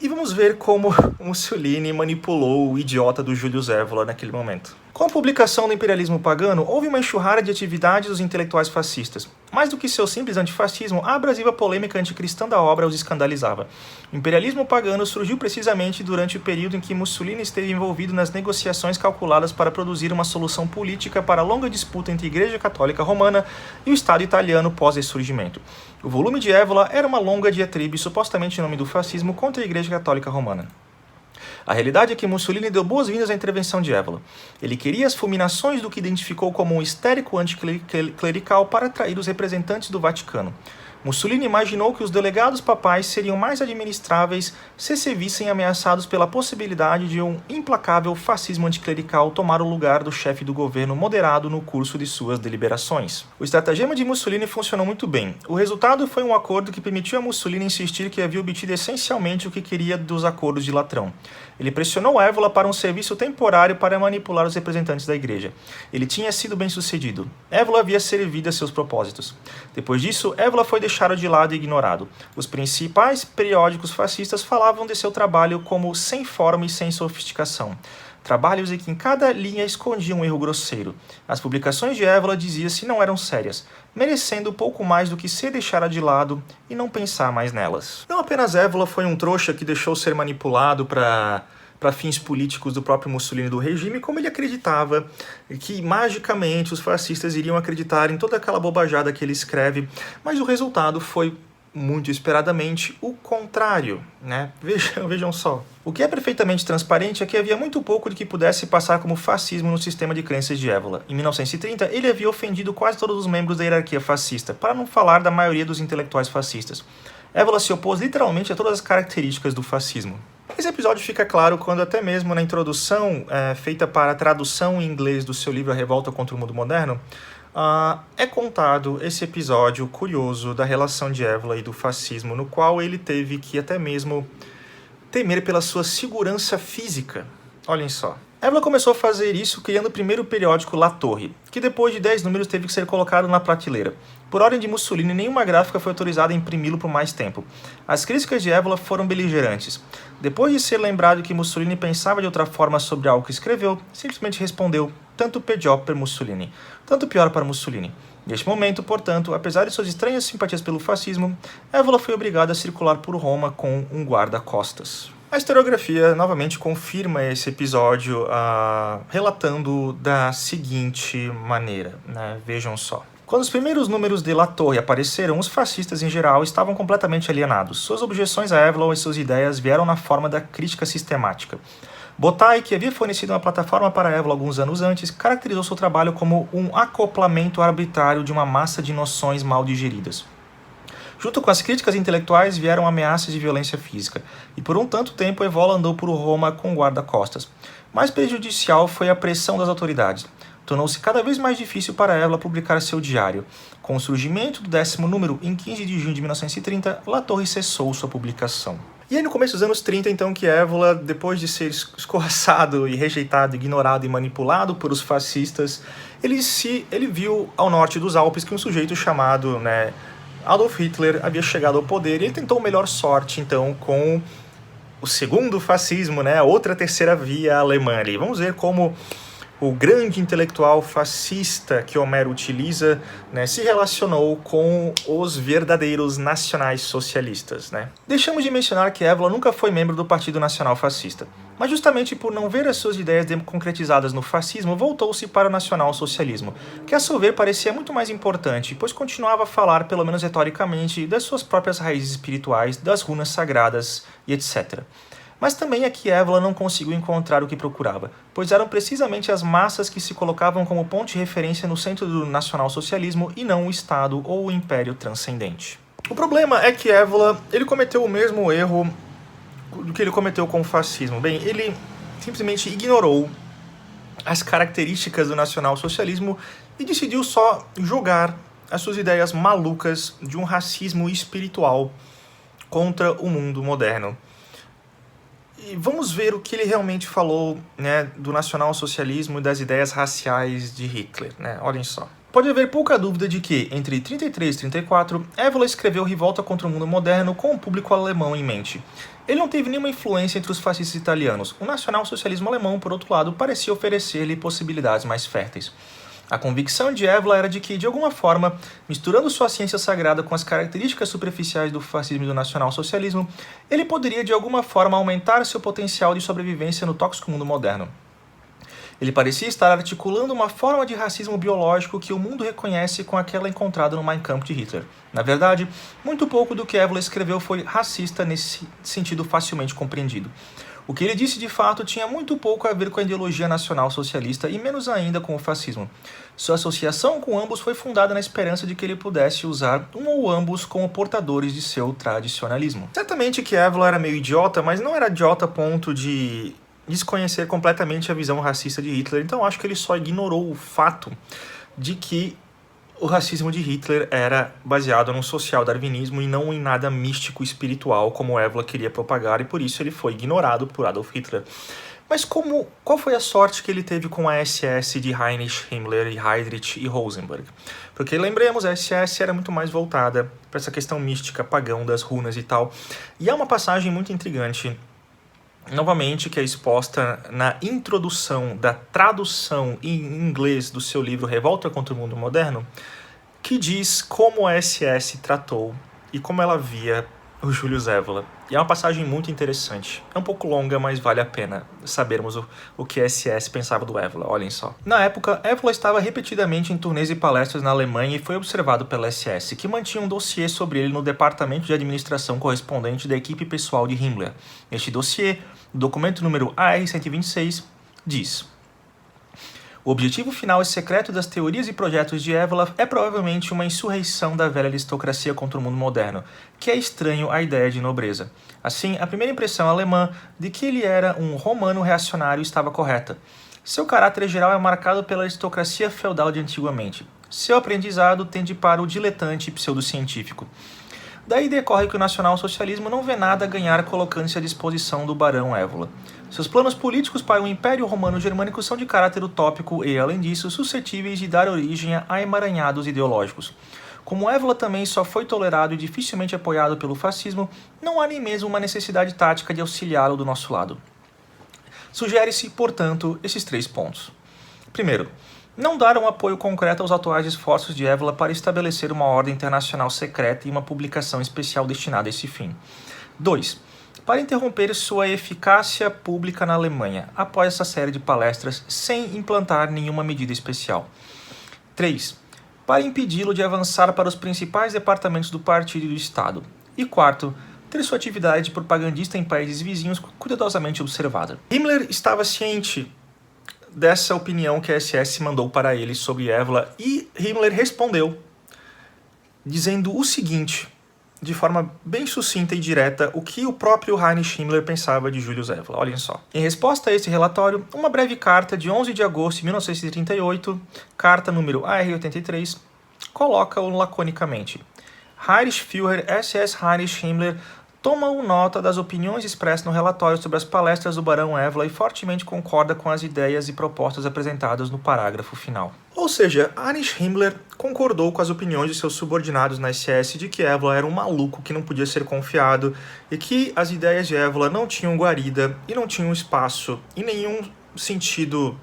E vamos ver como Mussolini manipulou o idiota do Julius Evola naquele momento. Com a publicação do Imperialismo Pagano, houve uma enxurrada de atividades dos intelectuais fascistas. Mais do que seu simples antifascismo, a abrasiva polêmica anticristã da obra os escandalizava. O Imperialismo Pagano surgiu precisamente durante o período em que Mussolini esteve envolvido nas negociações calculadas para produzir uma solução política para a longa disputa entre a Igreja Católica Romana e o Estado italiano pós-ressurgimento. O volume de Evola era uma longa diatribe, supostamente em nome do fascismo, contra a Igreja Católica Romana. A realidade é que Mussolini deu boas-vindas à intervenção de Evola. Ele queria as fulminações do que identificou como um histérico anticlerical para atrair os representantes do Vaticano. Mussolini imaginou que os delegados papais seriam mais administráveis se vissem ameaçados pela possibilidade de um implacável fascismo anticlerical tomar o lugar do chefe do governo moderado no curso de suas deliberações. O estratagema de Mussolini funcionou muito bem. O resultado foi um acordo que permitiu a Mussolini insistir que havia obtido essencialmente o que queria dos acordos de Latrão. Ele pressionou Evola para um serviço temporário para manipular os representantes da igreja. Ele tinha sido bem sucedido. Evola havia servido a seus propósitos. Depois disso, Evola foi deixado de lado e ignorado. Os principais periódicos fascistas falavam de seu trabalho como sem forma e sem sofisticação. Trabalhos em que em cada linha escondia um erro grosseiro. As publicações de Evola, dizia-se, não eram sérias, merecendo pouco mais do que ser deixada de lado e não pensar mais nelas. Não apenas Evola foi um trouxa que deixou ser manipulado para fins políticos do próprio Mussolini e do regime, como ele acreditava que magicamente os fascistas iriam acreditar em toda aquela bobajada que ele escreve, mas o resultado foi, muito esperadamente, o contrário, né? Vejam só. O que é perfeitamente transparente é que havia muito pouco de que pudesse passar como fascismo no sistema de crenças de Evola. Em 1930, ele havia ofendido quase todos os membros da hierarquia fascista, para não falar da maioria dos intelectuais fascistas. Evola se opôs literalmente a todas as características do fascismo. Esse episódio fica claro quando até mesmo na introdução feita para a tradução em inglês do seu livro A Revolta contra o Mundo Moderno, é contado esse episódio curioso da relação de Evola e do fascismo, no qual ele teve que até mesmo temer pela sua segurança física. Olhem só. Évola começou a fazer isso criando o primeiro periódico La Torre, que depois de 10 números teve que ser colocado na prateleira. Por ordem de Mussolini, nenhuma gráfica foi autorizada a imprimi-lo por mais tempo. As críticas de Évola foram beligerantes. Depois de ser lembrado que Mussolini pensava de outra forma sobre algo que escreveu, simplesmente respondeu: tanto peggio per Mussolini, tanto pior para Mussolini. Neste momento, portanto, apesar de suas estranhas simpatias pelo fascismo, Évola foi obrigado a circular por Roma com um guarda-costas. A historiografia novamente confirma esse episódio relatando da seguinte maneira, né? Vejam só. Quando os primeiros números de La Torre apareceram, os fascistas em geral estavam completamente alienados. Suas objeções a Évola e suas ideias vieram na forma da crítica sistemática. Bottai, que havia fornecido uma plataforma para Évola alguns anos antes, caracterizou seu trabalho como um acoplamento arbitrário de uma massa de noções mal digeridas. Junto com as críticas intelectuais vieram ameaças de violência física, e por um tanto tempo Évola andou por Roma com guarda-costas. Mais prejudicial foi a pressão das autoridades. Tornou-se cada vez mais difícil para Évola publicar seu diário. Com o surgimento do 10º número, em 15 de junho de 1930, La Torre cessou sua publicação. E aí no começo dos anos 30, então, que Évola, depois de ser escorraçado e rejeitado, ignorado e manipulado por os fascistas, ele viu ao norte dos Alpes que um sujeito chamado, Adolf Hitler havia chegado ao poder e ele tentou melhor sorte, então, com o segundo fascismo, a outra terceira via alemã ali. Vamos ver como o grande intelectual fascista que Homero utiliza, se relacionou com os verdadeiros nacionais socialistas. Deixamos de mencionar que Évola nunca foi membro do Partido Nacional Fascista, mas justamente por não ver as suas ideias concretizadas no fascismo, voltou-se para o nacional-socialismo, que a seu ver parecia muito mais importante, pois continuava a falar, pelo menos retoricamente, das suas próprias raízes espirituais, das runas sagradas e etc. Mas também aqui Évola não conseguiu encontrar o que procurava, pois eram precisamente as massas que se colocavam como ponto de referência no centro do nacionalsocialismo e não o Estado ou o Império transcendente. O problema é que Évola ele cometeu o mesmo erro do que ele cometeu com o fascismo. Bem, ele simplesmente ignorou as características do nacionalsocialismo e decidiu só jogar as suas ideias malucas de um racismo espiritual contra o mundo moderno. E vamos ver o que ele realmente falou do nacionalsocialismo e das ideias raciais de Hitler. Olhem só. Pode haver pouca dúvida de que, entre 33 e 34, Évola escreveu Revolta contra o Mundo Moderno com o público alemão em mente. Ele não teve nenhuma influência entre os fascistas italianos. O nacionalsocialismo alemão, por outro lado, parecia oferecer-lhe possibilidades mais férteis. A convicção de Évola era de que, de alguma forma, misturando sua ciência sagrada com as características superficiais do fascismo e do nacionalsocialismo, ele poderia, de alguma forma, aumentar seu potencial de sobrevivência no tóxico mundo moderno. Ele parecia estar articulando uma forma de racismo biológico que o mundo reconhece com aquela encontrada no Mein Kampf de Hitler. Na verdade, muito pouco do que Évola escreveu foi racista nesse sentido facilmente compreendido. O que ele disse de fato tinha muito pouco a ver com a ideologia nacional socialista e menos ainda com o fascismo. Sua associação com ambos foi fundada na esperança de que ele pudesse usar um ou ambos como portadores de seu tradicionalismo. Certamente que Évola era meio idiota, mas não era idiota a ponto de desconhecer completamente a visão racista de Hitler, então acho que ele só ignorou o fato de que o racismo de Hitler era baseado num social-darwinismo e não em nada místico espiritual como Évola queria propagar, e por isso ele foi ignorado por Adolf Hitler. Mas qual foi a sorte que ele teve com a SS de Heinrich Himmler e Heydrich e Rosenberg? Porque lembremos, a SS era muito mais voltada para essa questão mística, pagão das runas e tal. E há uma passagem muito intrigante, novamente, que é exposta na introdução da tradução em inglês do seu livro Revolta contra o Mundo Moderno, que diz como a SS tratou e como ela via o Julius Évola. E é uma passagem muito interessante. É um pouco longa, mas vale a pena sabermos o que a SS pensava do Évola. Olhem só. Na época, Évola estava repetidamente em turnês e palestras na Alemanha e foi observado pela SS, que mantinha um dossiê sobre ele no departamento de administração correspondente da equipe pessoal de Himmler. Neste dossiê, o documento número AR-126 diz: o objetivo final e secreto das teorias e projetos de Évola é provavelmente uma insurreição da velha aristocracia contra o mundo moderno, que é estranho à ideia de nobreza. Assim, a primeira impressão alemã de que ele era um romano reacionário estava correta. Seu caráter geral é marcado pela aristocracia feudal de antigamente. Seu aprendizado tende para o diletante pseudocientífico. Daí decorre que o nacionalsocialismo não vê nada a ganhar colocando-se à disposição do Barão Évola. Seus planos políticos para o Império Romano-Germânico são de caráter utópico e, além disso, suscetíveis de dar origem a emaranhados ideológicos. Como Évola também só foi tolerado e dificilmente apoiado pelo fascismo, não há nem mesmo uma necessidade tática de auxiliá-lo do nosso lado. Sugere-se, portanto, esses 3 pontos. Primeiro, não dar um apoio concreto aos atuais esforços de Évola para estabelecer uma ordem internacional secreta e uma publicação especial destinada a esse fim. 2. Para interromper sua eficácia pública na Alemanha, após essa série de palestras, sem implantar nenhuma medida especial. 3. Para impedi-lo de avançar para os principais departamentos do partido e do Estado. E 4. Ter sua atividade de propagandista em países vizinhos cuidadosamente observada. Himmler estava ciente dessa opinião que a SS mandou para ele sobre Évola e Himmler respondeu dizendo o seguinte, de forma bem sucinta e direta, o que o próprio Heinrich Himmler pensava de Julius Évola. Olhem só. Em resposta a esse relatório, uma breve carta de 11 de agosto de 1938, carta número AR-83, coloca-o laconicamente. Heinrich Führer SS Heinrich Himmler toma nota das opiniões expressas no relatório sobre as palestras do Barão Évola e fortemente concorda com as ideias e propostas apresentadas no parágrafo final. Ou seja, Heinrich Himmler concordou com as opiniões de seus subordinados na SS de que Évola era um maluco que não podia ser confiado e que as ideias de Évola não tinham guarida e não tinham espaço em nenhum sentido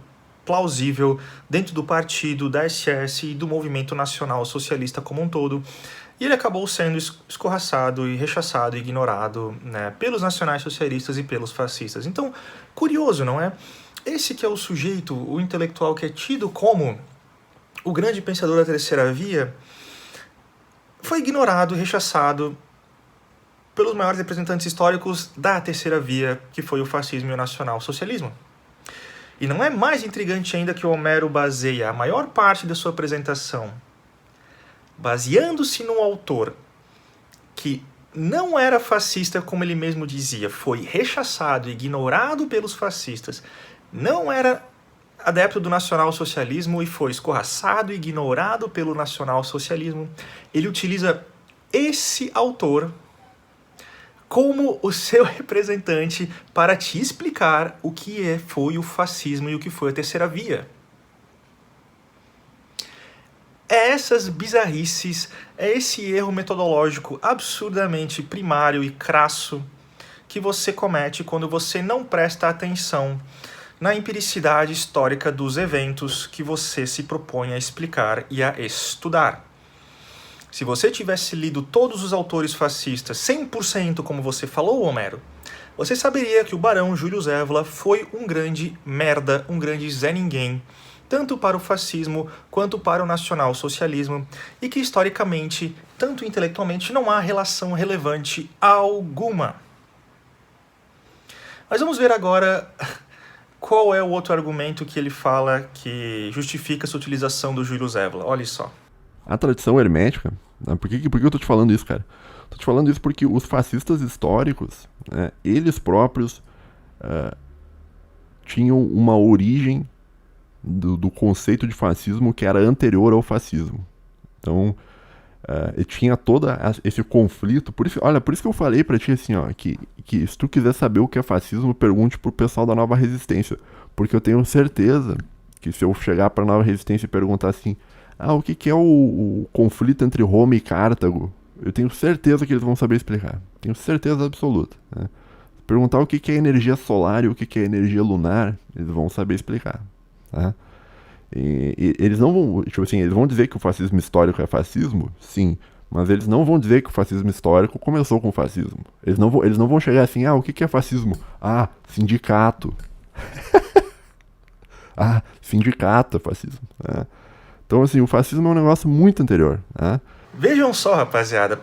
plausível dentro do partido, da SS e do movimento nacional socialista como um todo. E ele acabou sendo escorraçado e rechaçado e ignorado, né, pelos nacionais socialistas e pelos fascistas. Então, curioso, não é? Esse que é o sujeito, o intelectual que é tido como o grande pensador da terceira via, foi ignorado e rechaçado pelos maiores representantes históricos da terceira via, que foi o fascismo e o nacional-socialismo. E não é mais intrigante ainda que Homero baseia a maior parte da sua apresentação baseando-se num autor que não era fascista, como ele mesmo dizia, foi rechaçado e ignorado pelos fascistas, não era adepto do nacionalsocialismo e foi escorraçado e ignorado pelo nacionalsocialismo, ele utiliza esse autor como o seu representante para te explicar o que foi o fascismo e o que foi a terceira via. É essas bizarrices, é esse erro metodológico absurdamente primário e crasso que você comete quando você não presta atenção na empiricidade histórica dos eventos que você se propõe a explicar e a estudar. Se você tivesse lido todos os autores fascistas 100% como você falou, Homero, você saberia que o Barão Julius Évola foi um grande merda, um grande Zé Ninguém, tanto para o fascismo quanto para o nacionalsocialismo, e que historicamente, tanto intelectualmente, não há relação relevante alguma. Mas vamos ver agora qual é o outro argumento que ele fala que justifica essa utilização do Julius Évola. Olha só. A tradição hermética, né? Por que eu tô te falando isso, cara? Tô te falando isso porque os fascistas históricos, né, eles próprios tinham uma origem do conceito de fascismo que era anterior ao fascismo. Então, tinha todo esse conflito. Por isso que eu falei pra ti assim, ó, que se tu quiser saber o que é fascismo, pergunte pro pessoal da Nova Resistência. Porque eu tenho certeza que se eu chegar pra Nova Resistência e perguntar assim, o que é o conflito entre Roma e Cartago, eu tenho certeza que eles vão saber explicar. Tenho certeza absoluta, né? Perguntar o que é energia solar e o que é energia lunar, eles vão saber explicar. Tá? E eles não vão, tipo assim, eles vão dizer que o fascismo histórico é fascismo, sim, mas eles não vão dizer que o fascismo histórico começou com o fascismo. Eles não vão chegar assim, o que é fascismo? Sindicato. Sindicato é fascismo. Né? Então, assim, o fascismo é um negócio muito anterior. Né? Vejam só, rapaziada,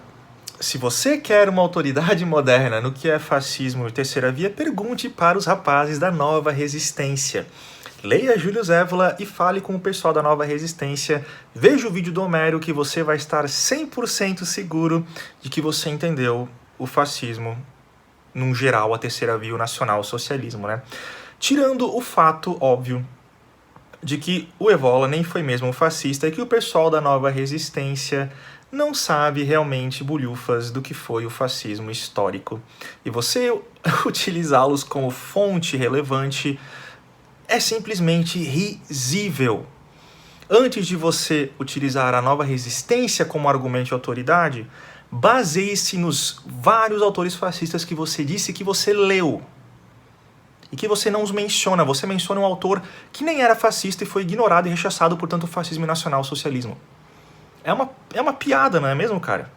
se você quer uma autoridade moderna no que é fascismo e terceira via, pergunte para os rapazes da Nova Resistência. Leia Julius Évola e fale com o pessoal da Nova Resistência. Veja o vídeo do Homero que você vai estar 100% seguro de que você entendeu o fascismo, num geral, a terceira via, o nacional-socialismo, né? Tirando o fato óbvio de que o Évola nem foi mesmo um fascista e que o pessoal da Nova Resistência não sabe realmente bulhufas do que foi o fascismo histórico. E você utilizá-los como fonte relevante é simplesmente risível. Antes de você utilizar a nova resistência como argumento de autoridade, baseie-se nos vários autores fascistas que você disse que você leu. E que você não os menciona. Você menciona um autor que nem era fascista e foi ignorado e rechaçado por tanto fascismo e nacional-socialismo. É uma piada, não é mesmo, cara?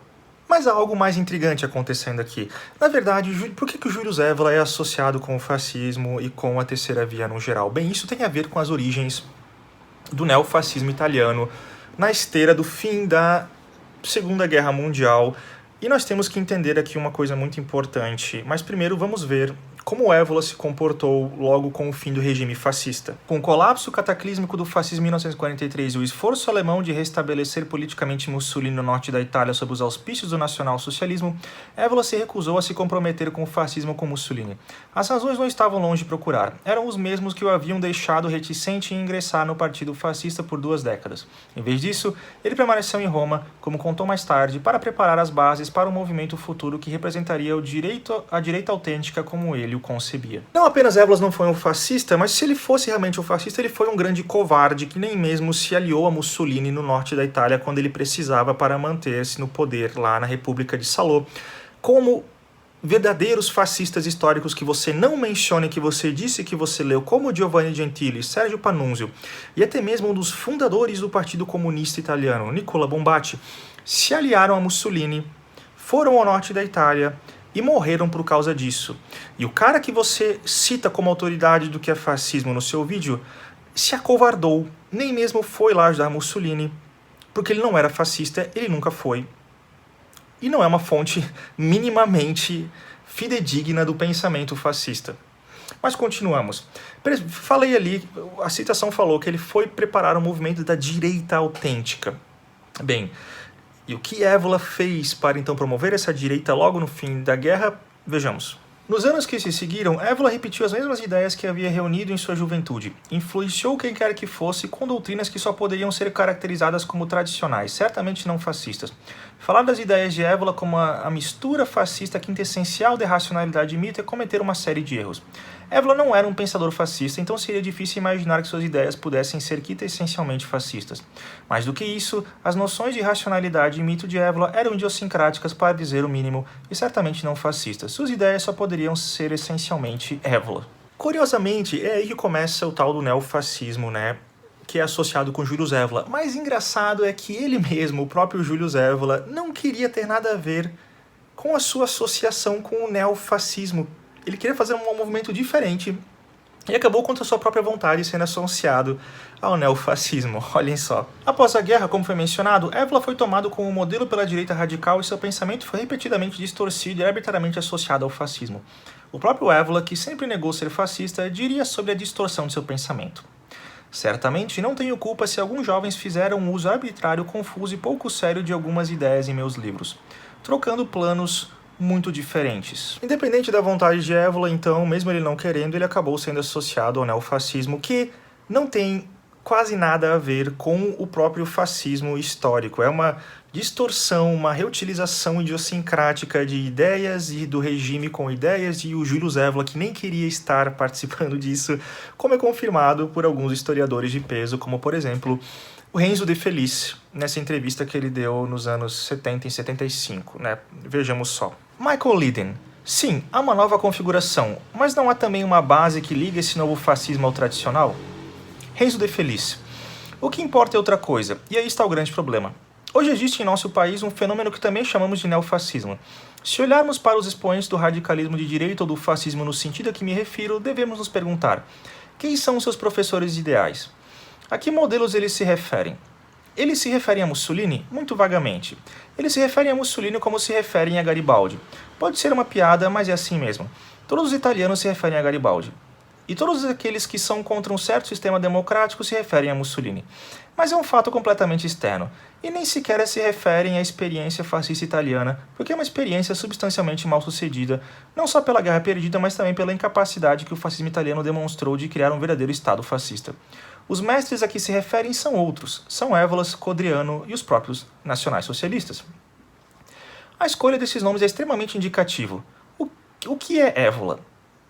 Mas há algo mais intrigante acontecendo aqui. Na verdade, por que o Júlio Evola é associado com o fascismo e com a terceira via no geral? Bem, isso tem a ver com as origens do neofascismo italiano na esteira do fim da Segunda Guerra Mundial. E nós temos que entender aqui uma coisa muito importante. Mas primeiro vamos ver como Evola se comportou logo com o fim do regime fascista. Com o colapso cataclísmico do fascismo em 1943 e o esforço alemão de restabelecer politicamente Mussolini no norte da Itália sob os auspícios do nacionalsocialismo, Evola se recusou a se comprometer com o fascismo com Mussolini. As razões não estavam longe de procurar. Eram os mesmos que o haviam deixado reticente em ingressar no partido fascista por 2 décadas. Em vez disso, ele permaneceu em Roma, como contou mais tarde, para preparar as bases para um movimento futuro que representaria a direita autêntica como ele o concebia. Não apenas Evola não foi um fascista, mas se ele fosse realmente um fascista, ele foi um grande covarde que nem mesmo se aliou a Mussolini no norte da Itália quando ele precisava para manter-se no poder lá na República de Salò. Como verdadeiros fascistas históricos que você não menciona e que você disse que você leu, como Giovanni Gentili, Sérgio Panunzio e até mesmo um dos fundadores do Partido Comunista Italiano, Nicola Bombatti, se aliaram a Mussolini, foram ao norte da Itália e morreram por causa disso. E o cara que você cita como autoridade do que é fascismo no seu vídeo se acovardou, nem mesmo foi lá ajudar Mussolini, porque ele não era fascista, ele nunca foi. E não é uma fonte minimamente fidedigna do pensamento fascista. Mas continuamos. Falei ali, a citação falou que ele foi preparar o movimento da direita autêntica. Bem, e o que Evola fez para então promover essa direita logo no fim da guerra? Vejamos. Nos anos que se seguiram, Evola repetiu as mesmas ideias que havia reunido em sua juventude. Influenciou quem quer que fosse com doutrinas que só poderiam ser caracterizadas como tradicionais, certamente não fascistas. Falar das ideias de Evola como a mistura fascista quintessencial de racionalidade e mito é cometer uma série de erros. Evola não era um pensador fascista, então seria difícil imaginar que suas ideias pudessem ser quintessencialmente fascistas. Mais do que isso, as noções de racionalidade e mito de Evola eram idiosincráticas, para dizer o mínimo, e certamente não fascistas. Suas ideias só poderiam ser essencialmente Evola. Curiosamente, é aí que começa o tal do neofascismo, né? Que é associado com Júlio Evola. Mas engraçado é que ele mesmo, o próprio Júlio Evola, não queria ter nada a ver com a sua associação com o neofascismo. Ele queria fazer um movimento diferente e acabou contra sua própria vontade sendo associado ao neofascismo. Olhem só. Após a guerra, como foi mencionado, Evola foi tomado como modelo pela direita radical e seu pensamento foi repetidamente distorcido e arbitrariamente associado ao fascismo. O próprio Evola, que sempre negou ser fascista, diria sobre a distorção de seu pensamento. Certamente não tenho culpa se alguns jovens fizeram um uso arbitrário, confuso e pouco sério de algumas ideias em meus livros, trocando planos muito diferentes. Independente da vontade de Evola, então, mesmo ele não querendo, ele acabou sendo associado ao neofascismo, que não tem quase nada a ver com o próprio fascismo histórico. É uma distorção, uma reutilização idiosincrática de ideias e do regime com ideias, e o Júlio Evola, que nem queria estar participando disso, como é confirmado por alguns historiadores de peso, como, por exemplo, o Renzo De Felice, nessa entrevista que ele deu nos anos 70 e 75, né? Vejamos só. Michael Lydon. Sim, há uma nova configuração, mas não há também uma base que liga esse novo fascismo ao tradicional? Renzo De Felice. O que importa é outra coisa, e aí está o grande problema. Hoje existe em nosso país um fenômeno que também chamamos de neofascismo. Se olharmos para os expoentes do radicalismo de direita ou do fascismo no sentido a que me refiro, devemos nos perguntar: quem são os seus professores ideais? A que modelos eles se referem? Eles se referem a Mussolini? Muito vagamente. Eles se referem a Mussolini como se referem a Garibaldi. Pode ser uma piada, mas é assim mesmo. Todos os italianos se referem a Garibaldi. e todos aqueles que são contra um certo sistema democrático se referem a Mussolini. Mas é um fato completamente externo, e nem sequer se referem à experiência fascista italiana, porque é uma experiência substancialmente mal sucedida, não só pela guerra perdida, mas também pela incapacidade que o fascismo italiano demonstrou de criar um verdadeiro Estado fascista. Os mestres a que se referem são outros, são Evolas, Codriano e os próprios nacionais-socialistas. A escolha desses nomes é extremamente indicativo. O que é Évola?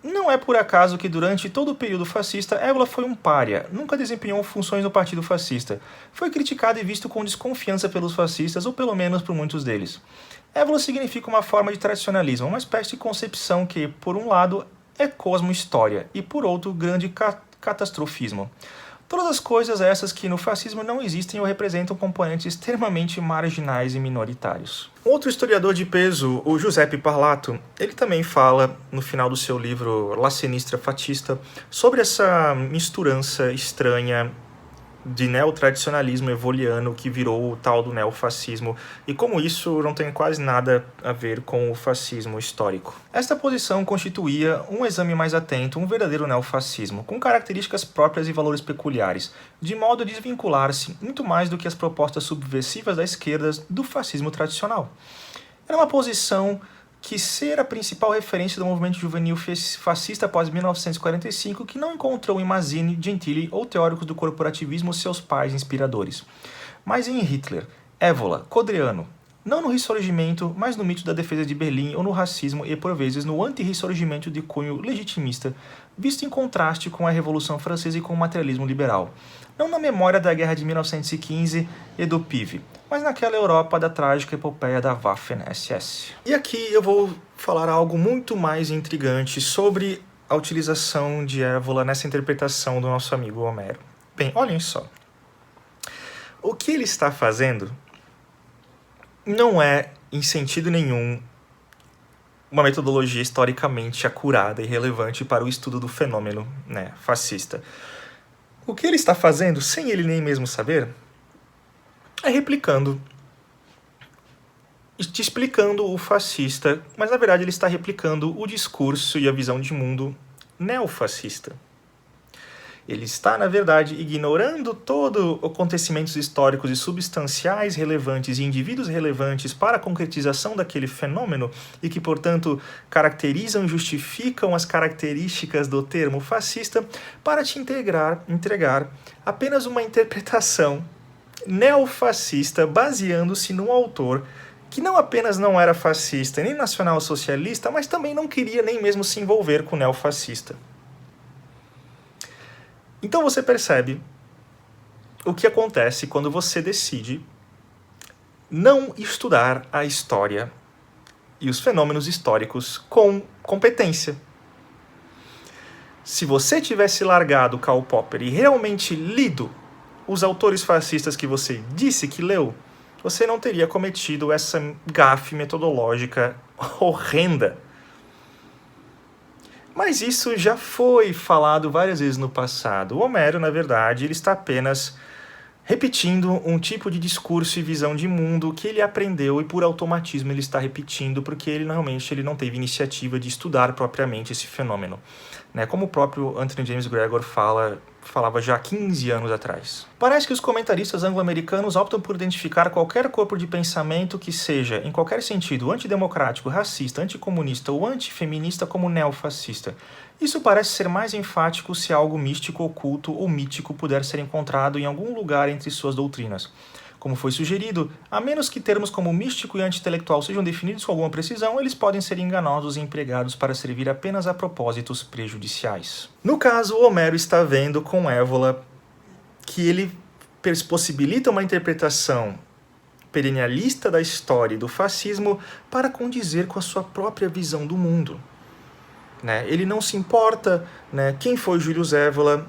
Não é por acaso que durante todo o período fascista, Évola foi um pária, nunca desempenhou funções no partido fascista. Foi criticado e visto com desconfiança pelos fascistas, ou pelo menos por muitos deles. Évola significa uma forma de tradicionalismo, uma espécie de concepção que, por um lado, é cosmo-história, e por outro, grande catastrofismo. Todas as coisas essas que no fascismo não existem ou representam componentes extremamente marginais e minoritários. Outro historiador de peso, o Giuseppe Parlato, ele também fala, no final do seu livro La Sinistra Fascista, sobre essa misturança estranha de neotradicionalismo evoliano que virou o tal do neofascismo, e como isso não tem quase nada a ver com o fascismo histórico. Esta posição constituía um exame mais atento, um verdadeiro neofascismo, com características próprias e valores peculiares, de modo a desvincular-se muito mais do que as propostas subversivas da esquerda do fascismo tradicional. Era uma posição que ser a principal referência do movimento juvenil fascista após 1945, que não encontrou em Mazzini, Gentili ou teóricos do corporativismo seus pais inspiradores. Mas em Hitler, Évola, Codriano, não no ressurgimento, mas no mito da defesa de Berlim ou no racismo e, por vezes, no anti-ressurgimento de cunho legitimista, visto em contraste com a Revolução Francesa e com o materialismo liberal. Não na memória da Guerra de 1915 e do PIV, mas naquela Europa da trágica epopeia da Waffen-SS. E aqui eu vou falar algo muito mais intrigante sobre a utilização de Évola nessa interpretação do nosso amigo Homero. Bem, olhem só. O que ele está fazendo não é, em sentido nenhum, uma metodologia historicamente acurada e relevante para o estudo do fenômeno, fascista. O que ele está fazendo, sem ele nem mesmo saber, é replicando, te explicando o fascista, mas na verdade ele está replicando o discurso e a visão de mundo neofascista. Ele está, na verdade, ignorando todos os acontecimentos históricos e substanciais relevantes e indivíduos relevantes para a concretização daquele fenômeno e que, portanto, caracterizam e justificam as características do termo fascista para te entregar apenas uma interpretação neofascista baseando-se num autor que não apenas não era fascista nem nacional-socialista, mas também não queria nem mesmo se envolver com o neofascista. Então você percebe o que acontece quando você decide não estudar a história e os fenômenos históricos com competência. Se você tivesse largado Karl Popper e realmente lido os autores fascistas que você disse que leu, você não teria cometido essa gafe metodológica horrenda. Mas isso já foi falado várias vezes no passado. O Homero, na verdade, ele está apenas repetindo um tipo de discurso e visão de mundo que ele aprendeu e por automatismo ele está repetindo porque ele realmente não teve iniciativa de estudar propriamente esse fenômeno. Como o próprio Anthony James Gregor falava já há 15 anos atrás. Parece que os comentaristas anglo-americanos optam por identificar qualquer corpo de pensamento que seja, em qualquer sentido, antidemocrático, racista, anticomunista ou antifeminista como neofascista. Isso parece ser mais enfático se algo místico, oculto ou mítico puder ser encontrado em algum lugar entre suas doutrinas. Como foi sugerido, a menos que termos como místico e anti-intelectual sejam definidos com alguma precisão, eles podem ser enganosos e empregados para servir apenas a propósitos prejudiciais. No caso, Homero está vendo com Évola que ele possibilita uma interpretação perennialista da história e do fascismo para condizer com a sua própria visão do mundo. Ele não se importa quem foi Julius Evola,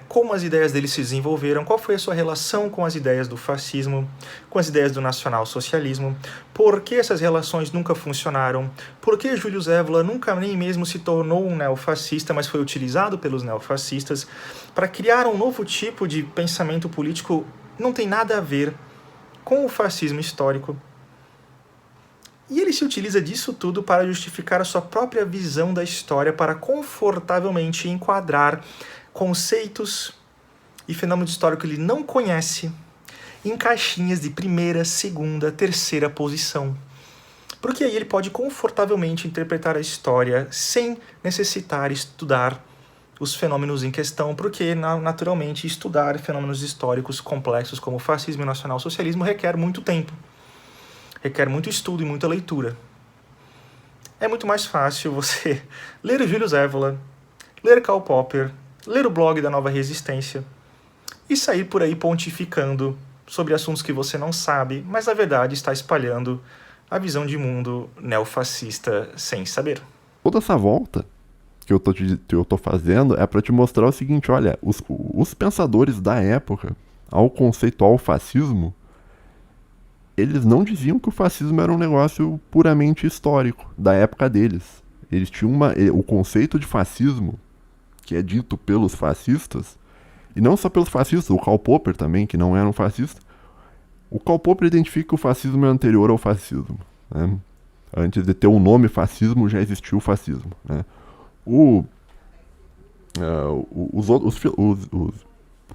como as ideias dele se desenvolveram, qual foi a sua relação com as ideias do fascismo, com as ideias do nacionalsocialismo, por que essas relações nunca funcionaram, por que Julius Evola nunca nem mesmo se tornou um neofascista, mas foi utilizado pelos neofascistas para criar um novo tipo de pensamento político, não tem nada a ver com o fascismo histórico. E ele se utiliza disso tudo para justificar a sua própria visão da história, para confortavelmente enquadrar conceitos e fenômenos históricos que ele não conhece em caixinhas de primeira, segunda, terceira posição. Porque aí ele pode confortavelmente interpretar a história sem necessitar estudar os fenômenos em questão, porque naturalmente estudar fenômenos históricos complexos como fascismo e nacionalsocialismo requer muito tempo, requer muito estudo e muita leitura. É muito mais fácil você ler o Júlio Evola, ler Karl Popper, ler o blog da Nova Resistência e sair por aí pontificando sobre assuntos que você não sabe, mas na verdade está espalhando a visão de mundo neofascista sem saber. Toda essa volta que eu tô fazendo é para te mostrar o seguinte, olha, os pensadores da época, ao conceituar o fascismo, eles não diziam que o fascismo era um negócio puramente histórico, da época deles. Eles tinham o conceito de fascismo, que é dito pelos fascistas, e não só pelos fascistas, o Karl Popper também, que não era um fascista. O Karl Popper identifica que o fascismo é anterior ao fascismo, né? Antes de ter o nome fascismo, já existiu o fascismo, né?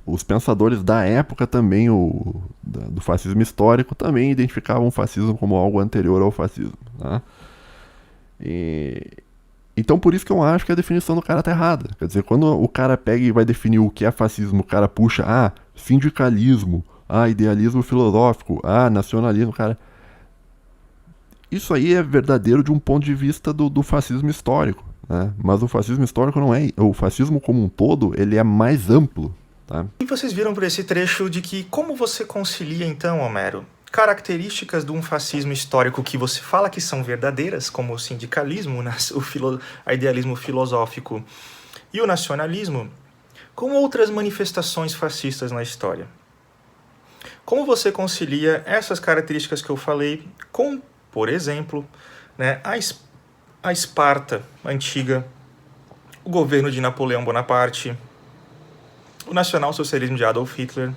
Os pensadores da época também, do fascismo histórico, também identificavam o fascismo como algo anterior ao fascismo, né? Então por isso que eu acho que a definição do cara tá errada. Quer dizer, quando o cara pega e vai definir o que é fascismo, o cara puxa, sindicalismo, idealismo filosófico, nacionalismo, cara... Isso aí é verdadeiro de um ponto de vista do fascismo histórico, né? Mas o fascismo histórico não é... O fascismo como um todo, ele é mais amplo, tá? E vocês viram por esse trecho de que como você concilia então, Homero, características de um fascismo histórico que você fala que são verdadeiras, como o sindicalismo, o idealismo filosófico e o nacionalismo, com outras manifestações fascistas na história? Como você concilia essas características que eu falei com, por exemplo, né, a Esparta antiga, o governo de Napoleão Bonaparte, o nacionalsocialismo de Adolf Hitler?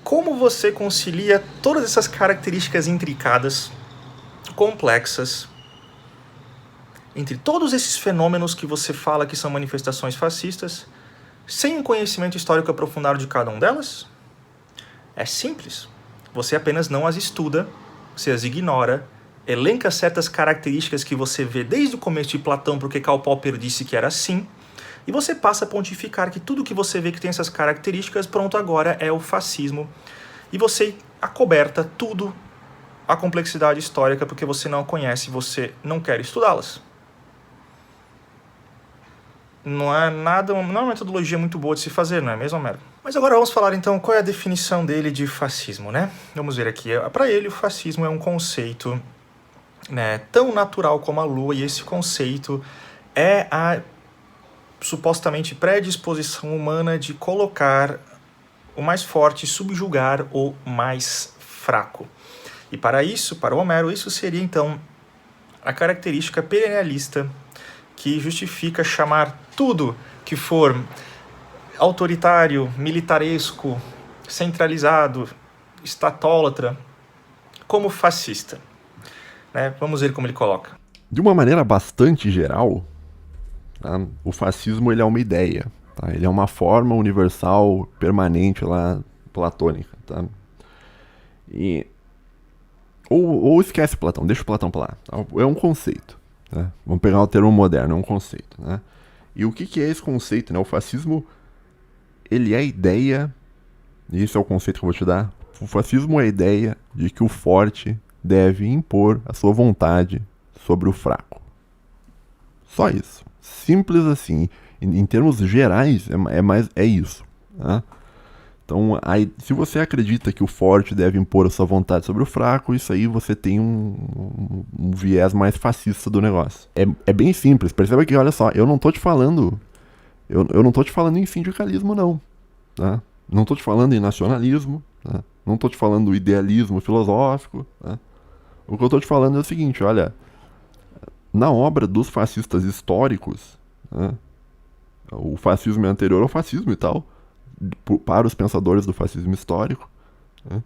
Como você concilia todas essas características intricadas, complexas, entre todos esses fenômenos que você fala que são manifestações fascistas, sem um conhecimento histórico aprofundado de cada um delas? É simples. Você apenas não as estuda, você as ignora, elenca certas características que você vê desde o começo de Platão, porque Karl Popper disse que era assim, e você passa a pontificar que tudo que você vê que tem essas características, pronto, agora é o fascismo. E você acoberta tudo a complexidade histórica porque você não conhece, você não quer estudá-las. Não é uma metodologia muito boa de se fazer, não é mesmo, Homero? Mas agora vamos falar então qual é a definição dele de fascismo, né? Vamos ver aqui. Para ele, o fascismo é um conceito, né, tão natural como a lua, e esse conceito é a supostamente predisposição humana de colocar o mais forte e subjugar o mais fraco. E para isso, para o Homero, isso seria então a característica perennialista que justifica chamar tudo que for autoritário, militaresco, centralizado, estatólatra, como fascista, né? Vamos ver como ele coloca. De uma maneira bastante geral, tá? O fascismo ele é uma ideia, tá? Ele é uma forma universal, permanente lá, platônica, tá? Ou esquece Platão, deixa o Platão pra lá, tá? É um conceito, tá? Vamos pegar o termo moderno, é um conceito, né? E o que é esse conceito, né? O fascismo, ele é a ideia, e esse é o conceito que eu vou te dar. O fascismo é a ideia de que o forte deve impor a sua vontade sobre o fraco. Só isso. Simples assim. Em termos gerais, é isso, tá? Então, se você acredita que o forte deve impor a sua vontade sobre o fraco, isso aí você tem um viés mais fascista do negócio. É bem simples. Perceba que, olha só, eu não tô te falando... Eu não tô te falando em sindicalismo, não. Tá? Não tô te falando em nacionalismo. Tá? Não tô te falando do idealismo filosófico. Tá? O que eu tô te falando é o seguinte, olha... Na obra dos fascistas históricos, tá? O fascismo é anterior ao fascismo e tal... Para os pensadores do fascismo histórico, né?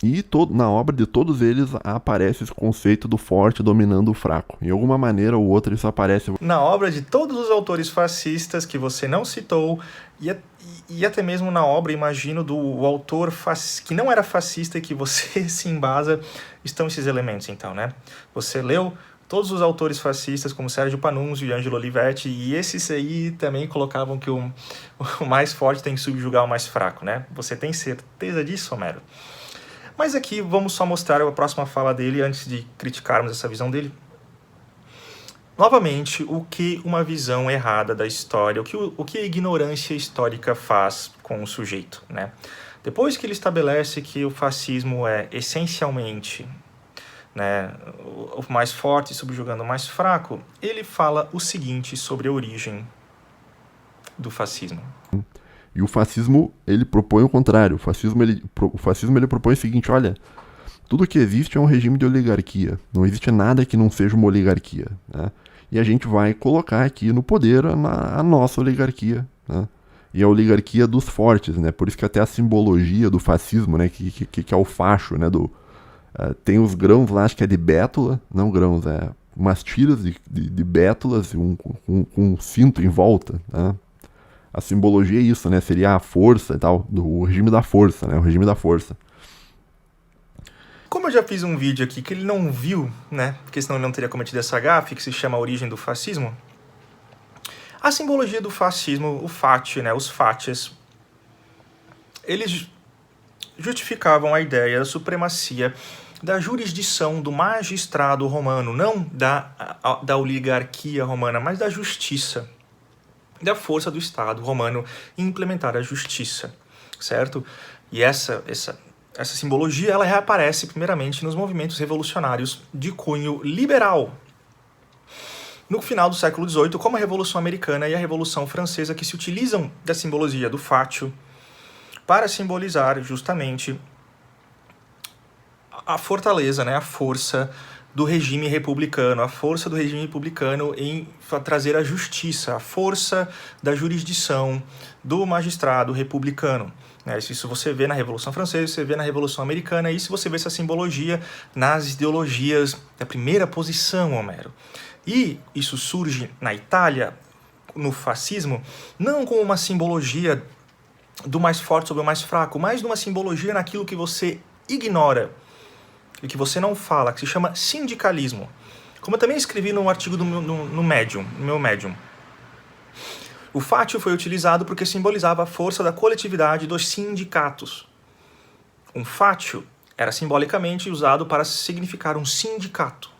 E na obra de todos eles aparece esse conceito do forte dominando o fraco. Em alguma maneira ou outra isso aparece. Na obra de todos os autores fascistas que você não citou, e até mesmo na obra, imagino, do autor que não era fascista e que você se embasa, estão esses elementos, então, né? Você leu todos os autores fascistas, como Sérgio Panunzio e Angelo Olivetti, e esses aí também colocavam que o mais forte tem que subjugar o mais fraco, né? Você tem certeza disso, Homero? Mas aqui vamos só mostrar a próxima fala dele antes de criticarmos essa visão dele. Novamente, o que uma visão errada da história, o que a ignorância histórica faz com o sujeito, né? Depois que ele estabelece que o fascismo é essencialmente, né, o mais forte subjugando o mais fraco, ele fala o seguinte sobre a origem do fascismo. E o fascismo, ele propõe o contrário. O fascismo, ele propõe o seguinte, olha, tudo que existe é um regime de oligarquia. Não existe nada que não seja uma oligarquia, né? E a gente vai colocar aqui no poder a nossa oligarquia, né? E a oligarquia dos fortes, né? Por isso que até a simbologia do fascismo, né? Que é o facho, né? Tem os grãos lá, acho que é de bétula, não grãos, umas tiras de bétulas com um cinto em volta, né? A simbologia é isso, né? Seria a força e tal, o regime da força, né? O regime da força. Como eu já fiz um vídeo aqui que ele não viu, né? Porque senão ele não teria cometido essa gafe, que se chama A Origem do Fascismo. A simbologia do fascismo, o fati, né? Os faties, eles justificavam a ideia da supremacia da jurisdição do magistrado romano, não da oligarquia romana, mas da justiça, da força do Estado romano em implementar a justiça, certo? E essa simbologia, ela reaparece primeiramente nos movimentos revolucionários de cunho liberal, no final do século XVIII, como a Revolução Americana e a Revolução Francesa, que se utilizam da simbologia do fátio para simbolizar justamente a fortaleza, né, a força do regime republicano, a força do regime republicano em trazer a justiça, a força da jurisdição do magistrado republicano. Isso você vê na Revolução Francesa, você vê na Revolução Americana, e isso você vê essa simbologia nas ideologias da primeira posição, Homero. E isso surge na Itália, no fascismo, não como uma simbologia do mais forte sobre o mais fraco, mas numa simbologia naquilo que você ignora e que você não fala, que se chama sindicalismo. Como eu também escrevi num artigo no meu Medium. O fátio foi utilizado porque simbolizava a força da coletividade dos sindicatos. Um fátio era simbolicamente usado para significar um sindicato.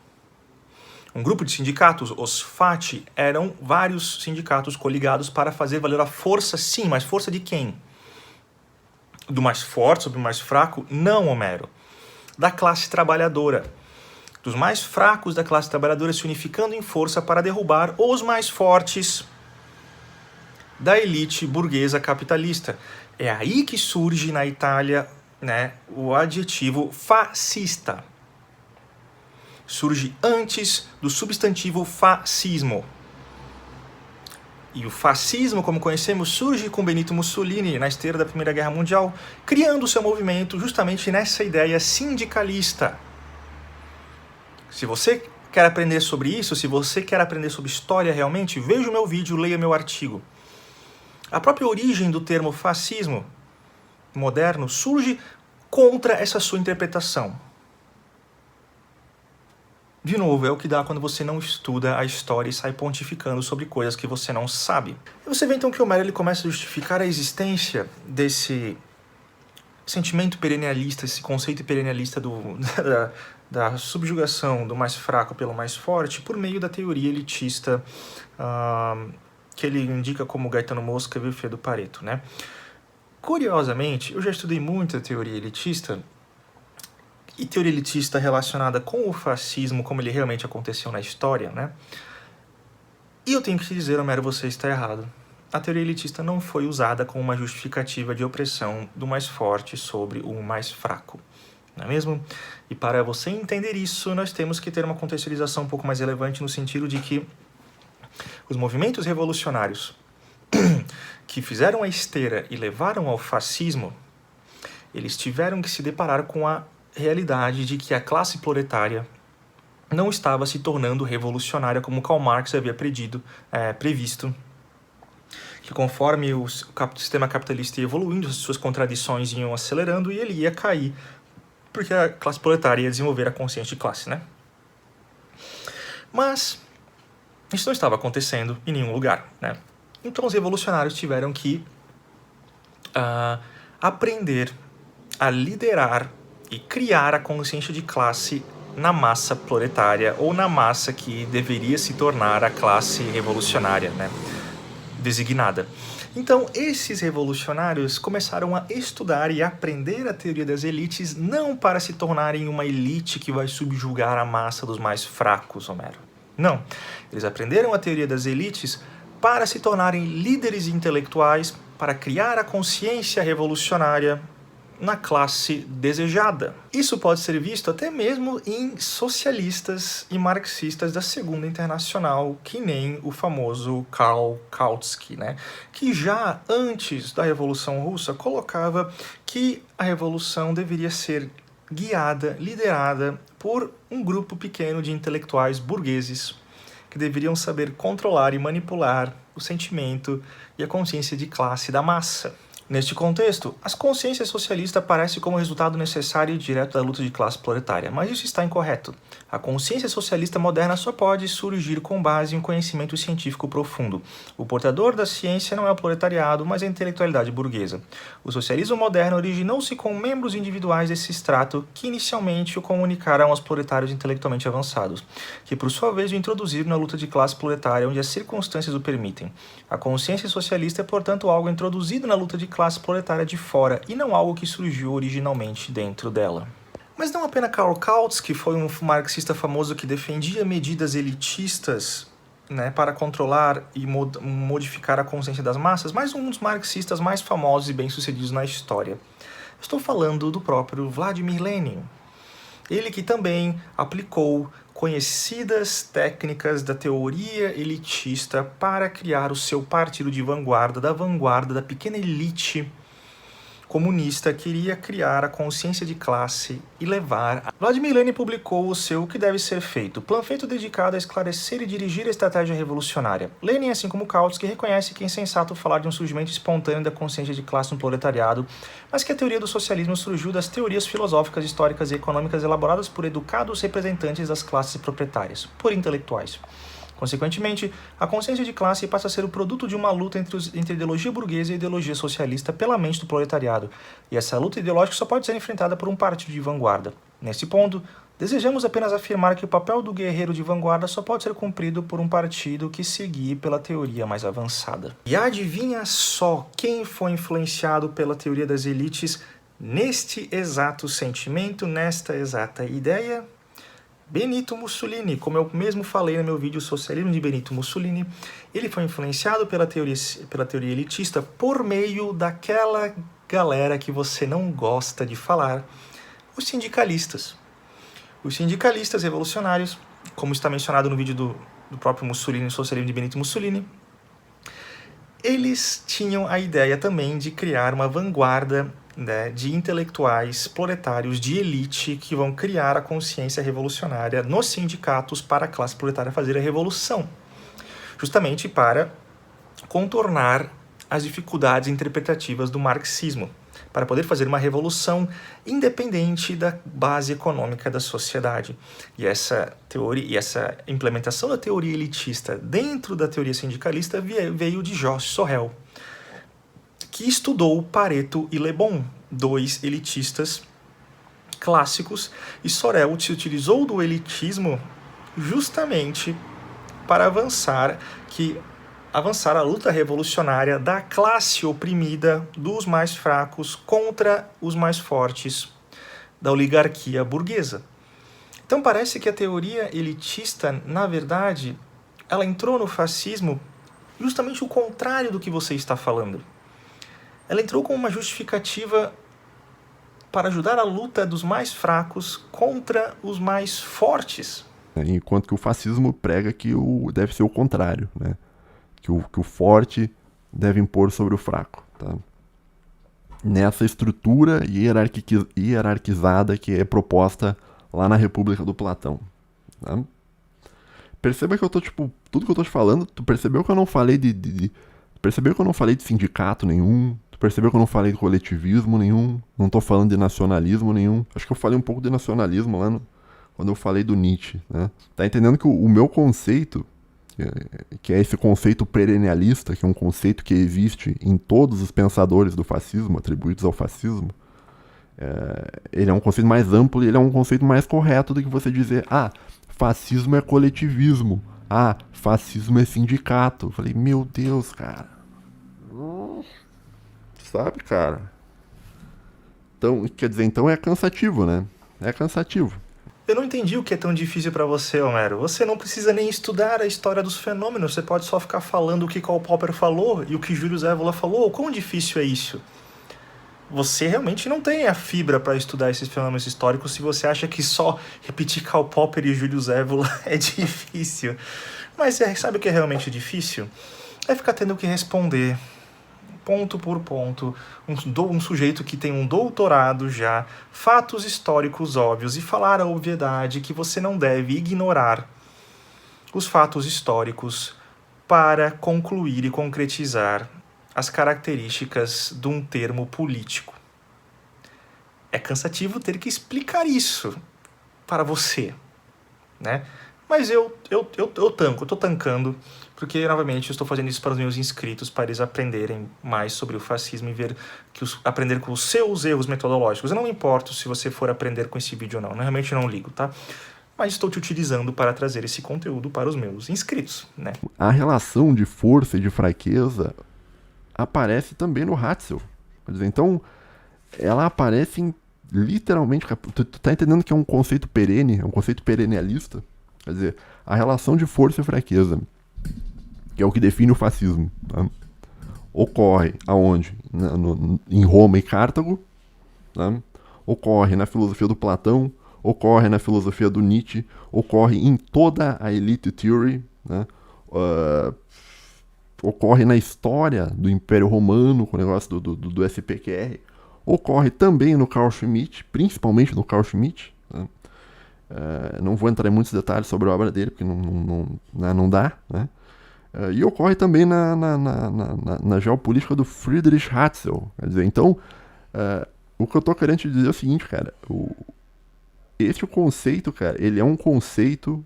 Um grupo de sindicatos, os fati, eram vários sindicatos coligados para fazer valer a força, sim, mas força de quem? Do mais forte sobre o mais fraco? Não, Homero. Da classe trabalhadora. Dos mais fracos da classe trabalhadora se unificando em força para derrubar os mais fortes da elite burguesa capitalista. É aí que surge na Itália, né, o adjetivo fascista. Surge antes do substantivo fascismo. E o fascismo, como conhecemos, surge com Benito Mussolini na esteira da Primeira Guerra Mundial, criando seu movimento justamente nessa ideia sindicalista. Se você quer aprender sobre isso, se você quer aprender sobre história realmente, veja o meu vídeo, leia meu artigo. A própria origem do termo fascismo moderno surge contra essa sua interpretação. De novo, é o que dá quando você não estuda a história e sai pontificando sobre coisas que você não sabe. E você vê então que Homero ele começa a justificar a existência desse sentimento perennialista, esse conceito perennialista da subjugação do mais fraco pelo mais forte por meio da teoria elitista que ele indica como Gaetano Mosca e Vilfredo Pareto, né? Curiosamente, eu já estudei muito a teoria elitista, e teoria elitista relacionada com o fascismo, como ele realmente aconteceu na história, né? E eu tenho que te dizer, Homero, você está errado. A teoria elitista não foi usada como uma justificativa de opressão do mais forte sobre o mais fraco, não é mesmo? E para você entender isso, nós temos que ter uma contextualização um pouco mais relevante no sentido de que os movimentos revolucionários que fizeram a esteira e levaram ao fascismo, eles tiveram que se deparar com a realidade de que a classe proletária não estava se tornando revolucionária como Karl Marx havia previsto, que conforme o sistema capitalista ia evoluindo, as suas contradições iam acelerando e ele ia cair, porque a classe proletária ia desenvolver a consciência de classe, né? Mas isso não estava acontecendo em nenhum lugar, né? Então os revolucionários tiveram que aprender a liderar e criar a consciência de classe na massa proletária, ou na massa que deveria se tornar a classe revolucionária, né, designada. Então, esses revolucionários começaram a estudar e aprender a teoria das elites, não para se tornarem uma elite que vai subjugar a massa dos mais fracos, Homero. Não. Eles aprenderam a teoria das elites para se tornarem líderes intelectuais, para criar a consciência revolucionária na classe desejada. Isso pode ser visto até mesmo em socialistas e marxistas da Segunda Internacional, que nem o famoso Karl Kautsky, né? Que já antes da Revolução Russa colocava que a revolução deveria ser guiada, liderada por um grupo pequeno de intelectuais burgueses que deveriam saber controlar e manipular o sentimento e a consciência de classe da massa. Neste contexto, a consciência socialista aparece como resultado necessário e direto da luta de classe proletária, mas isso está incorreto. A consciência socialista moderna só pode surgir com base em um conhecimento científico profundo. O portador da ciência não é o proletariado, mas a intelectualidade burguesa. O socialismo moderno originou-se com membros individuais desse extrato que inicialmente o comunicaram aos proletários intelectualmente avançados, que por sua vez o introduziram na luta de classe proletária onde as circunstâncias o permitem. A consciência socialista é, portanto, algo introduzido na luta de classe proletária de fora e não algo que surgiu originalmente dentro dela. Mas não apenas Karl Kautsky foi um marxista famoso que defendia medidas elitistas, né, para controlar e modificar a consciência das massas, mas um dos marxistas mais famosos e bem-sucedidos na história. Estou falando do próprio Vladimir Lenin. Ele que também aplicou conhecidas técnicas da teoria elitista para criar o seu partido de vanguarda da pequena elite comunista, queria criar a consciência de classe e levar... Vladimir Lenin publicou o seu O que Deve Ser Feito, panfleto dedicado a esclarecer e dirigir a estratégia revolucionária. Lenin, assim como Kautsky, reconhece que é insensato falar de um surgimento espontâneo da consciência de classe no proletariado, mas que a teoria do socialismo surgiu das teorias filosóficas, históricas e econômicas elaboradas por educados representantes das classes proprietárias, por intelectuais. Consequentemente, a consciência de classe passa a ser o produto de uma luta entre ideologia burguesa e ideologia socialista pela mente do proletariado, e essa luta ideológica só pode ser enfrentada por um partido de vanguarda. Nesse ponto, desejamos apenas afirmar que o papel do guerreiro de vanguarda só pode ser cumprido por um partido que se guie pela teoria mais avançada. E adivinha só quem foi influenciado pela teoria das elites neste exato sentimento, nesta exata ideia? Benito Mussolini. Como eu mesmo falei no meu vídeo Socialismo de Benito Mussolini, ele foi influenciado pela teoria elitista por meio daquela galera que você não gosta de falar, os sindicalistas. Os sindicalistas revolucionários, como está mencionado no vídeo do próprio Mussolini, Socialismo de Benito Mussolini, eles tinham a ideia também de criar uma vanguarda, né, de intelectuais proletários de elite que vão criar a consciência revolucionária nos sindicatos para a classe proletária fazer a revolução, justamente para contornar as dificuldades interpretativas do marxismo, para poder fazer uma revolução independente da base econômica da sociedade. E essa teoria e essa implementação da teoria elitista dentro da teoria sindicalista veio de Georges Sorel, que estudou Pareto e Le Bon, dois elitistas clássicos, e Sorel se utilizou do elitismo justamente para avançar a luta revolucionária da classe oprimida, dos mais fracos, contra os mais fortes da oligarquia burguesa. Então parece que a teoria elitista, na verdade, ela entrou no fascismo justamente o contrário do que você está falando. Ela entrou com uma justificativa para ajudar a luta dos mais fracos contra os mais fortes. Enquanto que o fascismo prega que deve ser o contrário, né? Que o forte deve impor sobre o fraco. Tá? nessa estrutura hierarquizada que é proposta lá na República do Platão. Tá? Perceba que eu tô, tipo, tudo que eu tô te falando, tu percebeu que eu não falei percebeu que eu não falei de sindicato nenhum, tu percebeu que eu não falei de coletivismo nenhum, não tô falando de nacionalismo nenhum. Acho que eu falei um pouco de nacionalismo lá quando eu falei do Nietzsche, né? Tá entendendo que o meu conceito, que é esse conceito perennialista, que é um conceito que existe em todos os pensadores do fascismo, atribuídos ao fascismo, ele é um conceito mais amplo e ele é um conceito mais correto do que você dizer, fascismo é coletivismo, fascismo é sindicato. Eu falei, meu Deus, cara. Sabe, cara? Então, quer dizer, então é cansativo, né? É cansativo. Eu não entendi o que é tão difícil pra você, Homero. Você não precisa nem estudar a história dos fenômenos, você pode só ficar falando o que Karl Popper falou e o que Júlio Evola falou. Quão difícil é isso? Você realmente não tem a fibra para estudar esses fenômenos históricos se você acha que só repetir Karl Popper e Júlio Evola é difícil. Mas sabe o que é realmente difícil? É ficar tendo que responder ponto por ponto, um sujeito que tem um doutorado já, fatos históricos óbvios, e falar a obviedade que você não deve ignorar os fatos históricos para concluir e concretizar as características de um termo político. É cansativo ter que explicar isso para você, né? Mas eu tô tancando, porque, novamente, eu estou fazendo isso para os meus inscritos, para eles aprenderem mais sobre o fascismo e ver aprender com os seus erros metodológicos. Eu não me importo se você for aprender com esse vídeo ou não, eu realmente não ligo, tá? Mas estou te utilizando para trazer esse conteúdo para os meus inscritos, né? A relação de força e de fraqueza aparece também no Hatzel. Quer dizer, então, ela aparece literalmente... Tu tá entendendo que é um conceito perene, é um conceito perennialista? Quer dizer, a relação de força e fraqueza, que é o que define o fascismo, tá? Ocorre aonde? Em Roma e Cartago, tá? Ocorre na filosofia do Platão, ocorre na filosofia do Nietzsche, ocorre em toda a elite theory, né? Ocorre na história do Império Romano, com o negócio do SPQR, ocorre também no Carl Schmitt, principalmente no Carl Schmitt, né? Não vou entrar em muitos detalhes sobre a obra dele, porque não dá, né? E ocorre também na geopolítica do Friedrich Hatzel. Quer dizer, então, o que eu tô querendo te dizer é o seguinte, cara, esse conceito, cara, ele é um conceito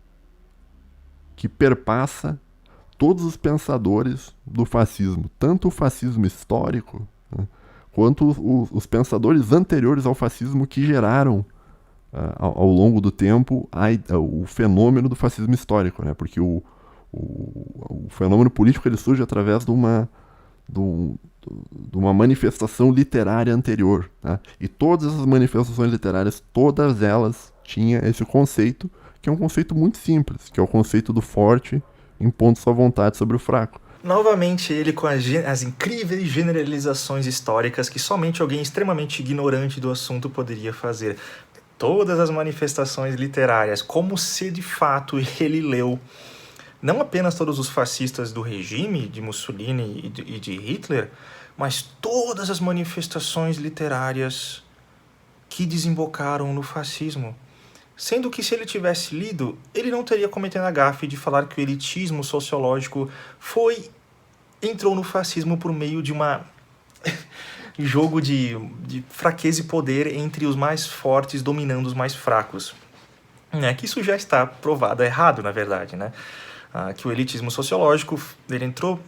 que perpassa todos os pensadores do fascismo, tanto o fascismo histórico, né, quanto os pensadores anteriores ao fascismo que geraram ao longo do tempo o fenômeno do fascismo histórico, né? Porque o fenômeno político ele surge através de uma manifestação literária anterior, né? E todas essas manifestações literárias, todas elas tinham esse conceito, que é um conceito muito simples, que é o conceito do forte impondo sua vontade sobre o fraco. Novamente ele com as incríveis generalizações históricas que somente alguém extremamente ignorante do assunto poderia fazer. Todas as manifestações literárias, como se de fato ele leu não apenas todos os fascistas do regime, de Mussolini e de Hitler, mas todas as manifestações literárias que desembocaram no fascismo. Sendo que se ele tivesse lido, ele não teria cometido a gafe de falar que o elitismo sociológico entrou no fascismo por meio de uma jogo de fraqueza e poder entre os mais fortes dominando os mais fracos. Que isso já está provado errado, na verdade, né? Que o elitismo sociológico ele entrou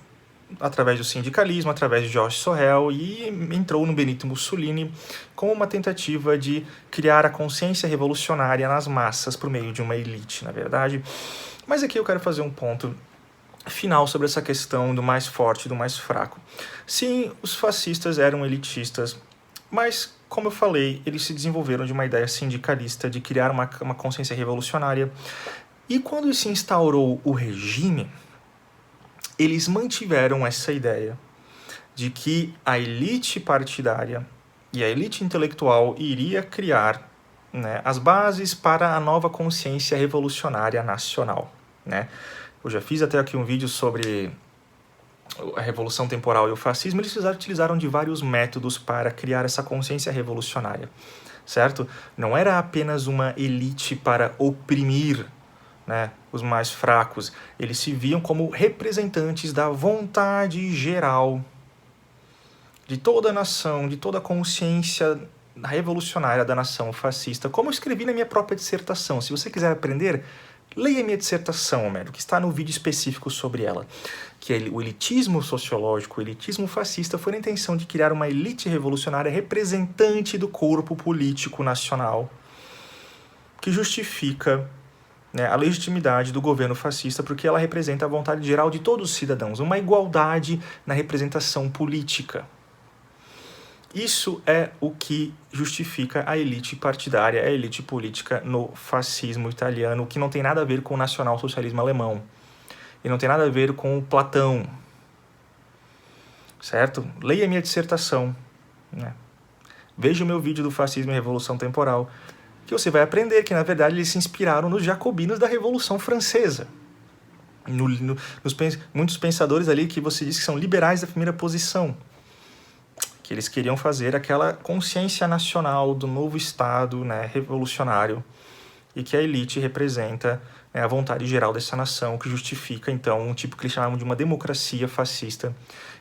através do sindicalismo, através de George Sorel e entrou no Benito Mussolini como uma tentativa de criar a consciência revolucionária nas massas por meio de uma elite, na verdade. Mas aqui eu quero fazer um ponto final sobre essa questão do mais forte e do mais fraco. Sim, os fascistas eram elitistas, mas, como eu falei, eles se desenvolveram de uma ideia sindicalista de criar uma consciência revolucionária. E quando se instaurou o regime, eles mantiveram essa ideia de que a elite partidária e a elite intelectual iria criar, né, as bases para a nova consciência revolucionária nacional, né? Eu já fiz até aqui um vídeo sobre a Revolução Temporal e o fascismo, eles utilizaram de vários métodos para criar essa consciência revolucionária, certo? Não era apenas uma elite para oprimir, né, os mais fracos. Eles se viam como representantes da vontade geral de toda a nação, de toda a consciência revolucionária da nação fascista, como eu escrevi na minha própria dissertação. Se você quiser aprender, leia minha dissertação, Homero, que está no vídeo específico sobre ela, que é o elitismo sociológico, o elitismo fascista, foi a intenção de criar uma elite revolucionária representante do corpo político nacional, que justifica, né, a legitimidade do governo fascista, porque ela representa a vontade geral de todos os cidadãos, uma igualdade na representação política. Isso é o que justifica a elite partidária, a elite política no fascismo italiano, que não tem nada a ver com o nacionalsocialismo alemão. E não tem nada a ver com o Platão. Certo? Leia minha dissertação, né? Veja o meu vídeo do Fascismo e Revolução Temporal, que você vai aprender que, na verdade, eles se inspiraram nos jacobinos da Revolução Francesa. Muitos pensadores ali que você diz que são liberais da primeira posição, que eles queriam fazer aquela consciência nacional do novo Estado, né, revolucionário, e que a elite representa, né, a vontade geral dessa nação, que justifica, então, um tipo que eles chamavam de uma democracia fascista,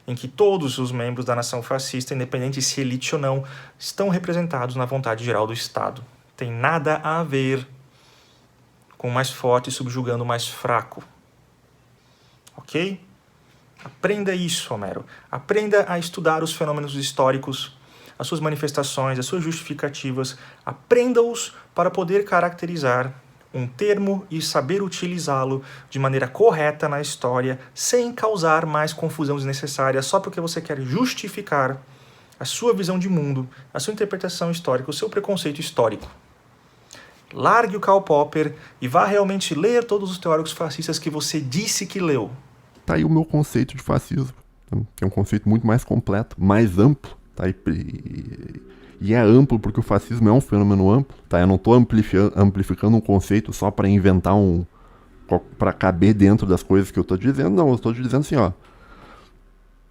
em que todos os membros da nação fascista, independente se elite ou não, estão representados na vontade geral do Estado. Tem nada a ver com o mais forte subjugando o mais fraco. Ok? Aprenda isso, Homero. Aprenda a estudar os fenômenos históricos, as suas manifestações, as suas justificativas. Aprenda-os para poder caracterizar um termo e saber utilizá-lo de maneira correta na história, sem causar mais confusão desnecessária, só porque você quer justificar a sua visão de mundo, a sua interpretação histórica, o seu preconceito histórico. Largue o Karl Popper e vá realmente ler todos os teóricos fascistas que você disse que leu. Tá aí o meu conceito de fascismo, que é um conceito muito mais completo, mais amplo, tá? E é amplo porque o fascismo é um fenômeno amplo, tá? Eu não estou amplificando um conceito só para inventar para caber dentro das coisas que eu estou dizendo, não, eu estou dizendo assim, ó.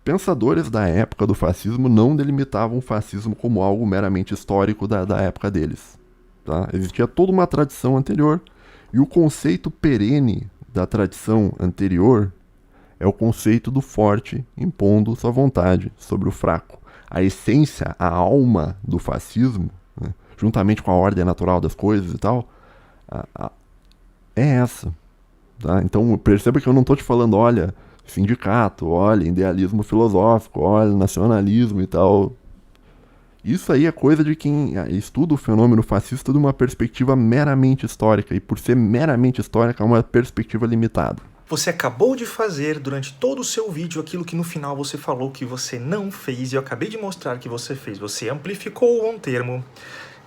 Pensadores da época do fascismo não delimitavam o fascismo como algo meramente histórico da época deles, tá? Existia toda uma tradição anterior, e o conceito perene da tradição anterior é o conceito do forte impondo sua vontade sobre o fraco. A essência, a alma do fascismo, né, juntamente com a ordem natural das coisas e tal, é essa. Tá? Então perceba que eu não estou te falando, olha, sindicato, olha, idealismo filosófico, olha, nacionalismo e tal. Isso aí é coisa de quem estuda o fenômeno fascista de uma perspectiva meramente histórica, e por ser meramente histórica é uma perspectiva limitada. Você acabou de fazer durante todo o seu vídeo aquilo que no final você falou que você não fez, e eu acabei de mostrar que você fez. Você amplificou um termo,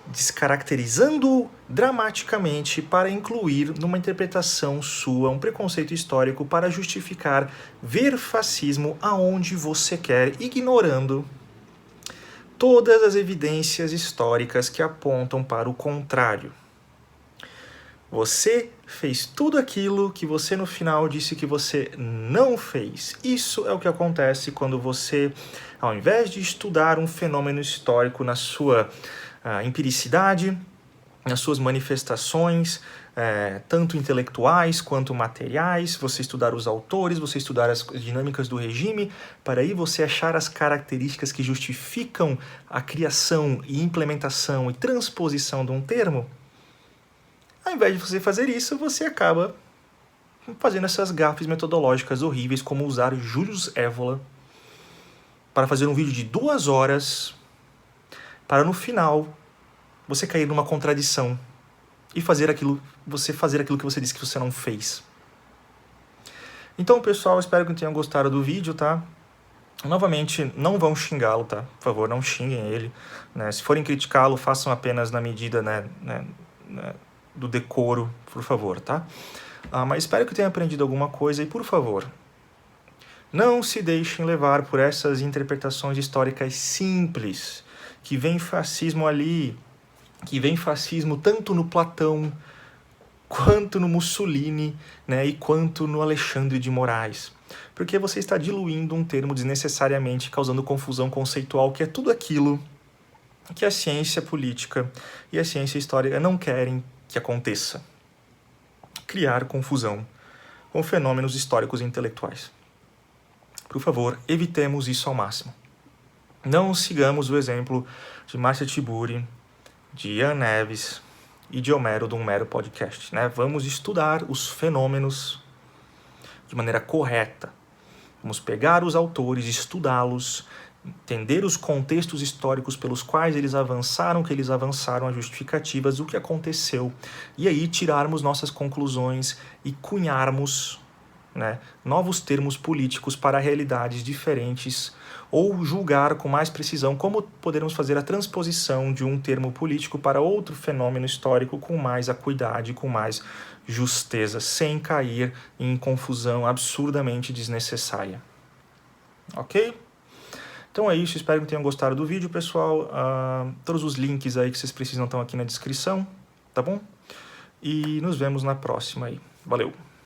descaracterizando-o dramaticamente para incluir numa interpretação sua um preconceito histórico para justificar ver fascismo aonde você quer, ignorando todas as evidências históricas que apontam para o contrário. Você fez tudo aquilo que você no final disse que você não fez. Isso é o que acontece quando você, ao invés de estudar um fenômeno histórico na sua empiricidade, nas suas manifestações, tanto intelectuais quanto materiais, você estudar os autores, você estudar as dinâmicas do regime, para aí você achar as características que justificam a criação e implementação e transposição de um termo. Ao invés de você fazer isso, você acaba fazendo essas gafes metodológicas horríveis, como usar Julius Evola para fazer um vídeo de 2 horas, para no final você cair numa contradição e fazer aquilo que você disse que você não fez. Então, pessoal, espero que tenham gostado do vídeo, tá? Novamente, não vão xingá-lo, tá? Por favor, não xinguem ele, né? Se forem criticá-lo, façam apenas na medida, do decoro, por favor, tá? Mas espero que tenham aprendido alguma coisa e, por favor, não se deixem levar por essas interpretações históricas simples, que vem fascismo ali, que vem fascismo tanto no Platão quanto no Mussolini, né, e quanto no Alexandre de Moraes. Porque você está diluindo um termo desnecessariamente, causando confusão conceitual, que é tudo aquilo que a ciência política e a ciência histórica não querem que aconteça. Criar confusão com fenômenos históricos e intelectuais. Por favor, evitemos isso ao máximo. Não sigamos o exemplo de Márcia Tiburi, de Ian Neves e de Homero do Homero Podcast, né? Vamos estudar os fenômenos de maneira correta. Vamos pegar os autores, estudá-los, entender os contextos históricos pelos quais eles avançaram, as justificativas, o que aconteceu, e aí tirarmos nossas conclusões e cunharmos, né, novos termos políticos para realidades diferentes, ou julgar com mais precisão como poderemos fazer a transposição de um termo político para outro fenômeno histórico com mais acuidade, com mais justeza, sem cair em confusão absurdamente desnecessária. Ok? Então é isso, espero que tenham gostado do vídeo, pessoal. Todos os links aí que vocês precisam estão aqui na descrição, tá bom? E nos vemos na próxima aí. Valeu!